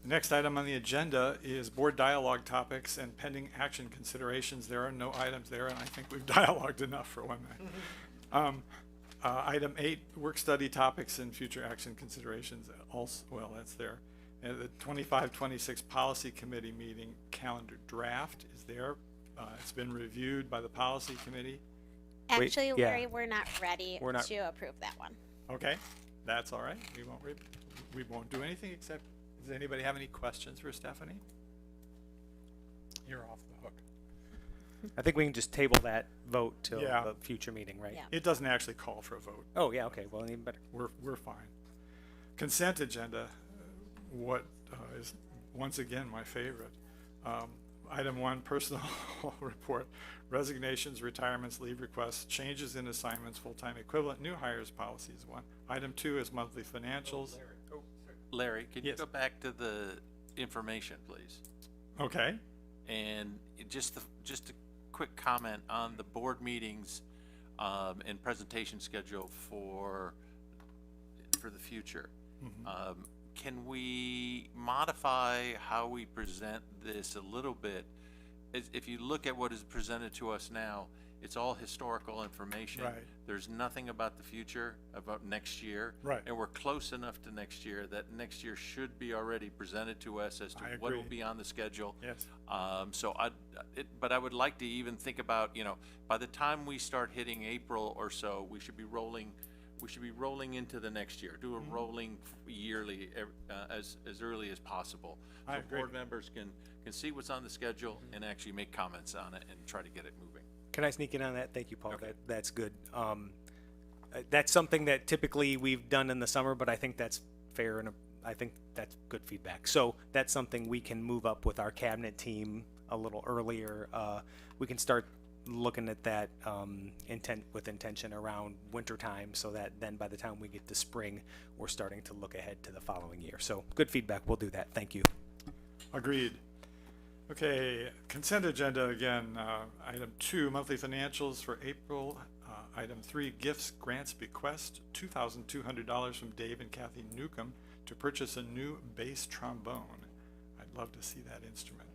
the next item on the agenda is board dialogue topics and pending action considerations. There are no items there, and I think we've dialogued enough for one night. Item 8, work study topics and future action considerations. Also, well, that's there. And the 25-26 policy committee meeting calendar draft is there. It's been reviewed by the policy committee. Actually, Larry, we're not ready to approve that one. Okay, that's all right. We won't do anything except. Does anybody have any questions for Stephanie? You're off the hook. I think we can just table that vote till Yeah. the future meeting, right? Yeah. It doesn't actually call for a vote. Oh yeah. Okay. Well, even better. We're fine. Consent agenda. What is once again my favorite. Item 1, personnel report, resignations, retirements, leave requests, changes in assignments, full-time equivalent, new hires policy is 1. Item 2 is monthly financials. Larry, can you Yes. go back to the information, please? Okay. And just a quick comment on the board meetings and presentation schedule for the future. Mm-hmm. Can we modify how we present this a little bit? If you look at what is presented to us now, it's all historical information. Right. There's nothing about the future, about next year. Right. And we're close enough to next year that next year should be already presented to us as to I what will agree. be on the schedule. Yes. But I would like to even think about, by the time we start hitting April or so, we should be rolling into the next year. Do a rolling yearly as early as possible. I So agree. board members can see what's on the schedule and actually make comments on it and try to get it moving. Can I sneak in on that? Thank you, Paul. Okay. That's good. That's something that typically we've done in the summer, but I think that's fair and I think that's good feedback. So that's something we can move up with our cabinet team a little earlier. We can start looking at that intention around winter time, so that then by the time we get to spring, we're starting to look ahead to the following year. So good feedback. We'll do that. Thank you. Agreed. Okay, consent agenda again. Item 2, monthly financials for April. Item 3, gifts, grants, bequest, $2,200 from Dave and Kathy Newcomb to purchase a new bass trombone. I'd love to see that instrument.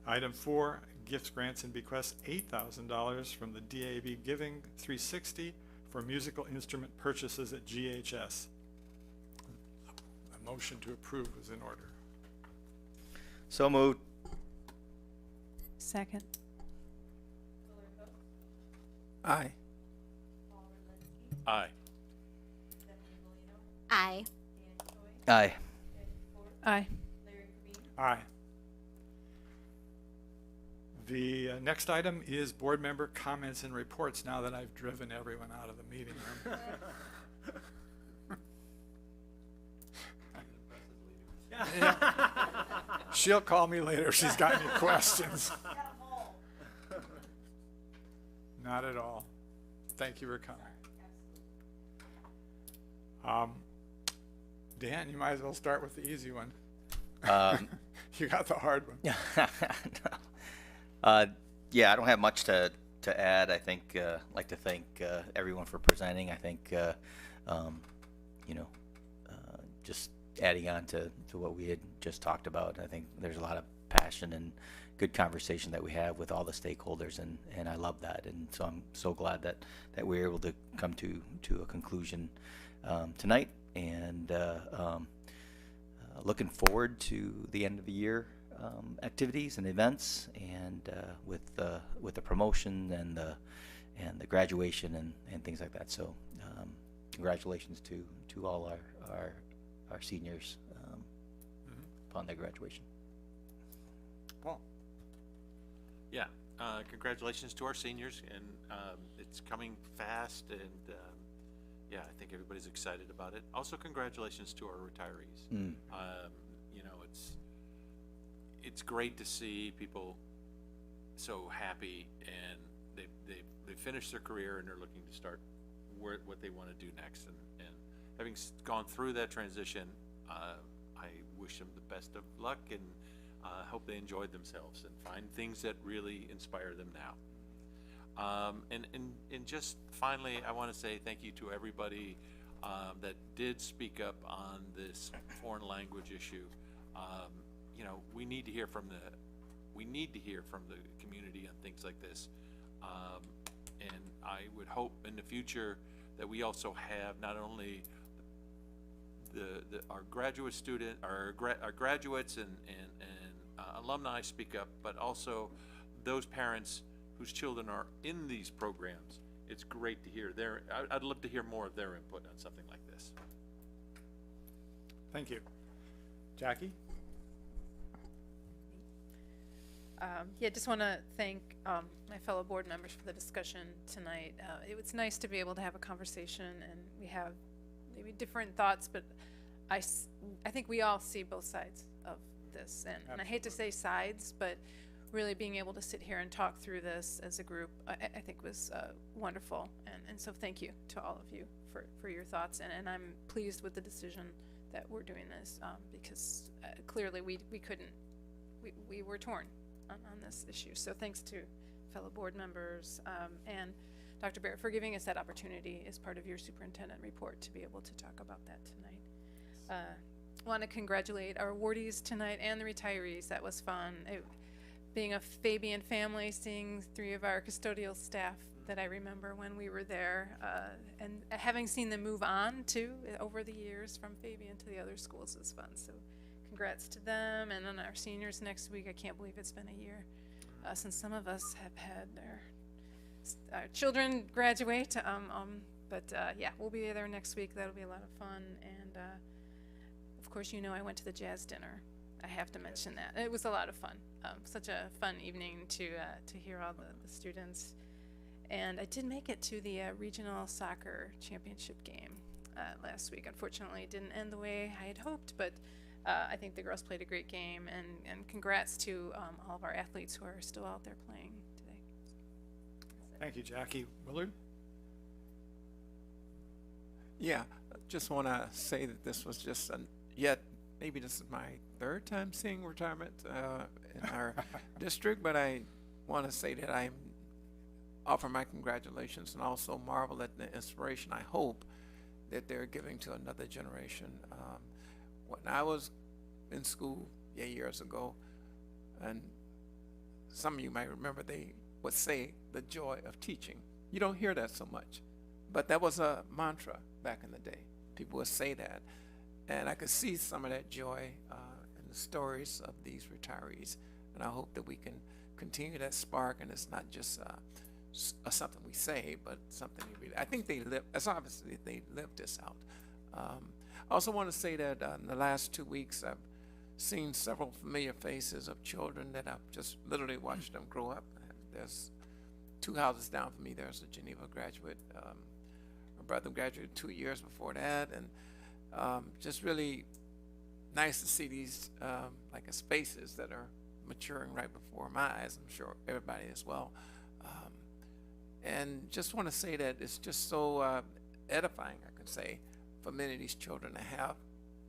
Item 4, gifts, grants, and bequests, $8,000 from the DAB Giving 360 for musical instrument purchases at GHS. A motion to approve is in order. So moved. Second. Aye. Aye. Aye. Aye. Aye. Aye. The next item is board member comments and reports, now that I've driven everyone out of the meeting room. Yeah, She'll call me later if she's got any questions. Not at all. Thank you for coming. Dan, you might as well start with the easy one. You got the hard one. Yeah, I don't have much to add. I think like to thank everyone for presenting. I think just adding on to what we had just talked about. I think there's a lot of passion and good conversation that we have with all the stakeholders, and I love that. And so I'm so glad that we were able to come to a conclusion tonight, and looking forward to the end of the year activities and events, and with the promotion and the graduation and things like that. So congratulations to all our seniors upon their graduation. Paul. Yeah, congratulations to our seniors, and it's coming fast, and yeah, I think everybody's excited about it. Also, congratulations to our retirees. You know, it's great to see people so happy, and they finished their career and they're looking to start what they want to do next. And having gone through that transition, I wish them the best of luck, and hope they enjoyed themselves and find things that really inspire them now. And just finally, I want to say thank you to everybody that did speak up on this foreign language issue. You know, we need to hear from the community on things like this. And I would hope in the future that we also have not only our graduate student, our graduates and alumni speak up, but also those parents whose children are in these programs. It's great to hear I'd love to hear more of their input on something like this. Thank you. Jackie? Yeah, just want to thank my fellow board members for the discussion tonight. It was nice to be able to have a conversation, and we have maybe different thoughts, but I think we all see both sides of this. And I hate to say sides, but really being able to sit here and talk through this as a group, I think was wonderful. And so thank you to all of you for your thoughts. And I'm pleased with the decision that we're doing this, because clearly we couldn't, we were torn on this issue. So thanks to fellow board members and Dr. Barrett for giving us that opportunity as part of your superintendent report to be able to talk about that tonight. Want to congratulate our awardees tonight and the retirees. That was fun. Being a Fabian family, seeing 3 of our custodial staff that I remember when we were there, and having seen them move on too over the years from Fabian to the other schools was fun. So congrats to them. And then our seniors next week. I can't believe it's been a year since some of us have had our children graduate. But yeah, we'll be there next week. That'll be a lot of fun. And of course, you know, I went to the jazz dinner. I have to mention that. It was a lot of fun. Such a fun evening to hear all the students. And I did make it to the regional soccer championship game last week. Unfortunately, it didn't end the way I had hoped, but I think the girls played a great game. And congrats to all of our athletes who are still out there playing today. Thank you, Jackie. Willard? Yeah, just want to say that this was just maybe this is my 3rd time seeing retirement in our district, but I want to say that I offer my congratulations and also marvel at the inspiration I hope that they're giving to another generation. When I was in school years ago, and some of you might remember, they would say the joy of teaching. You don't hear that so much, but that was a mantra back in the day. People would say that. And I could see some of that joy in the stories of these retirees. And I hope that we can continue that spark, and it's not just something we say, but something we really, I think they live, as obviously they live this out. I also want to say that in the last 2 weeks, I've seen several familiar faces of children that I've just literally watched them grow up. There's 2 houses down from me, there's a Geneva graduate. My brother graduated 2 years before that, and just really nice to see these spaces that are maturing right before my eyes. I'm sure everybody as well. And just want to say that it's just so edifying, I could say, for many of these children to have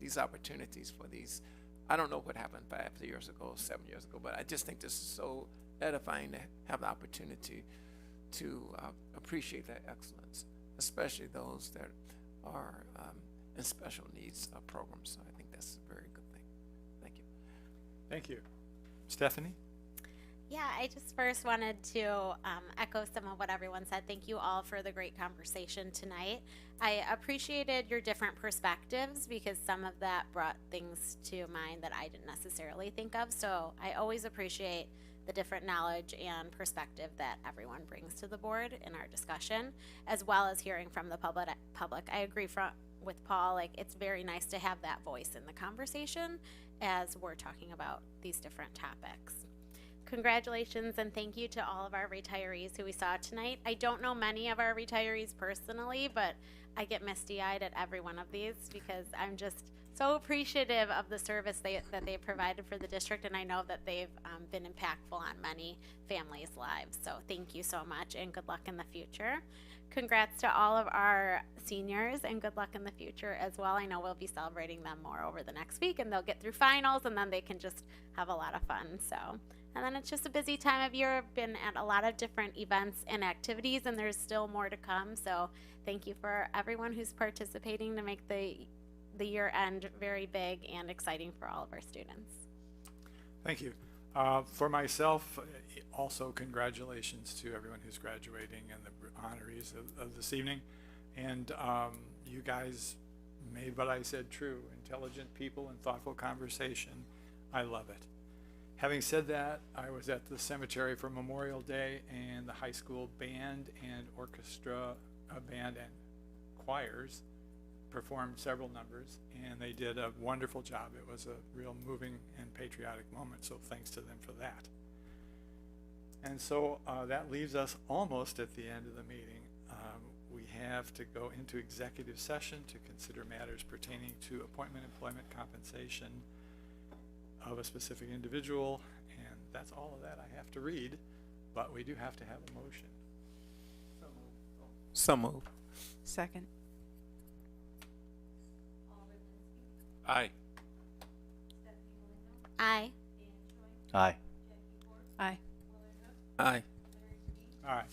these opportunities for these. I don't know what happened 5 years ago, 7 years ago, but I just think this is so edifying to have the opportunity to appreciate that excellence, especially those that are in special needs programs. So I think that's a very good thing. Thank you. Thank you. Stephanie? Yeah, I just first wanted to echo some of what everyone said. Thank you all for the great conversation tonight. I appreciated your different perspectives because some of that brought things to mind that I didn't necessarily think of. So I always appreciate the different knowledge and perspective that everyone brings to the board in our discussion, as well as hearing from the public. I agree with Paul, like it's very nice to have that voice in the conversation as we're talking about these different topics. Congratulations and thank you to all of our retirees who we saw tonight. I don't know many of our retirees personally, but I get misty-eyed at every one of these because I'm just so appreciative of the service that they've provided for the district, and I know that they've been impactful on many families' lives. So thank you so much and good luck in the future. Congrats to all of our seniors and good luck in the future as well. I know we'll be celebrating them more over the next week and they'll get through finals and then they can just have a lot of fun. So, and then it's just a busy time of year. I've been at a lot of different events and activities and there's still more to come. So thank you for everyone who's participating to make the year end very big and exciting for all of our students. Thank you. For myself, also congratulations to everyone who's graduating and the honorees of this evening. And you guys made what I said true. Intelligent people and thoughtful conversation. I love it. Having said that, I was at the cemetery for Memorial Day and the high school band and orchestra, band and choirs performed several numbers and they did a wonderful job. It was a real moving and patriotic moment, so thanks to them for that. And so that leaves us almost at the end of the meeting. We have to go into executive session to consider matters pertaining to appointment, employment, compensation of a specific individual, and that's all of that I have to read, but we do have to have a motion. So move. Second. Aye. Aye. Aye. Aye. Aye. All right.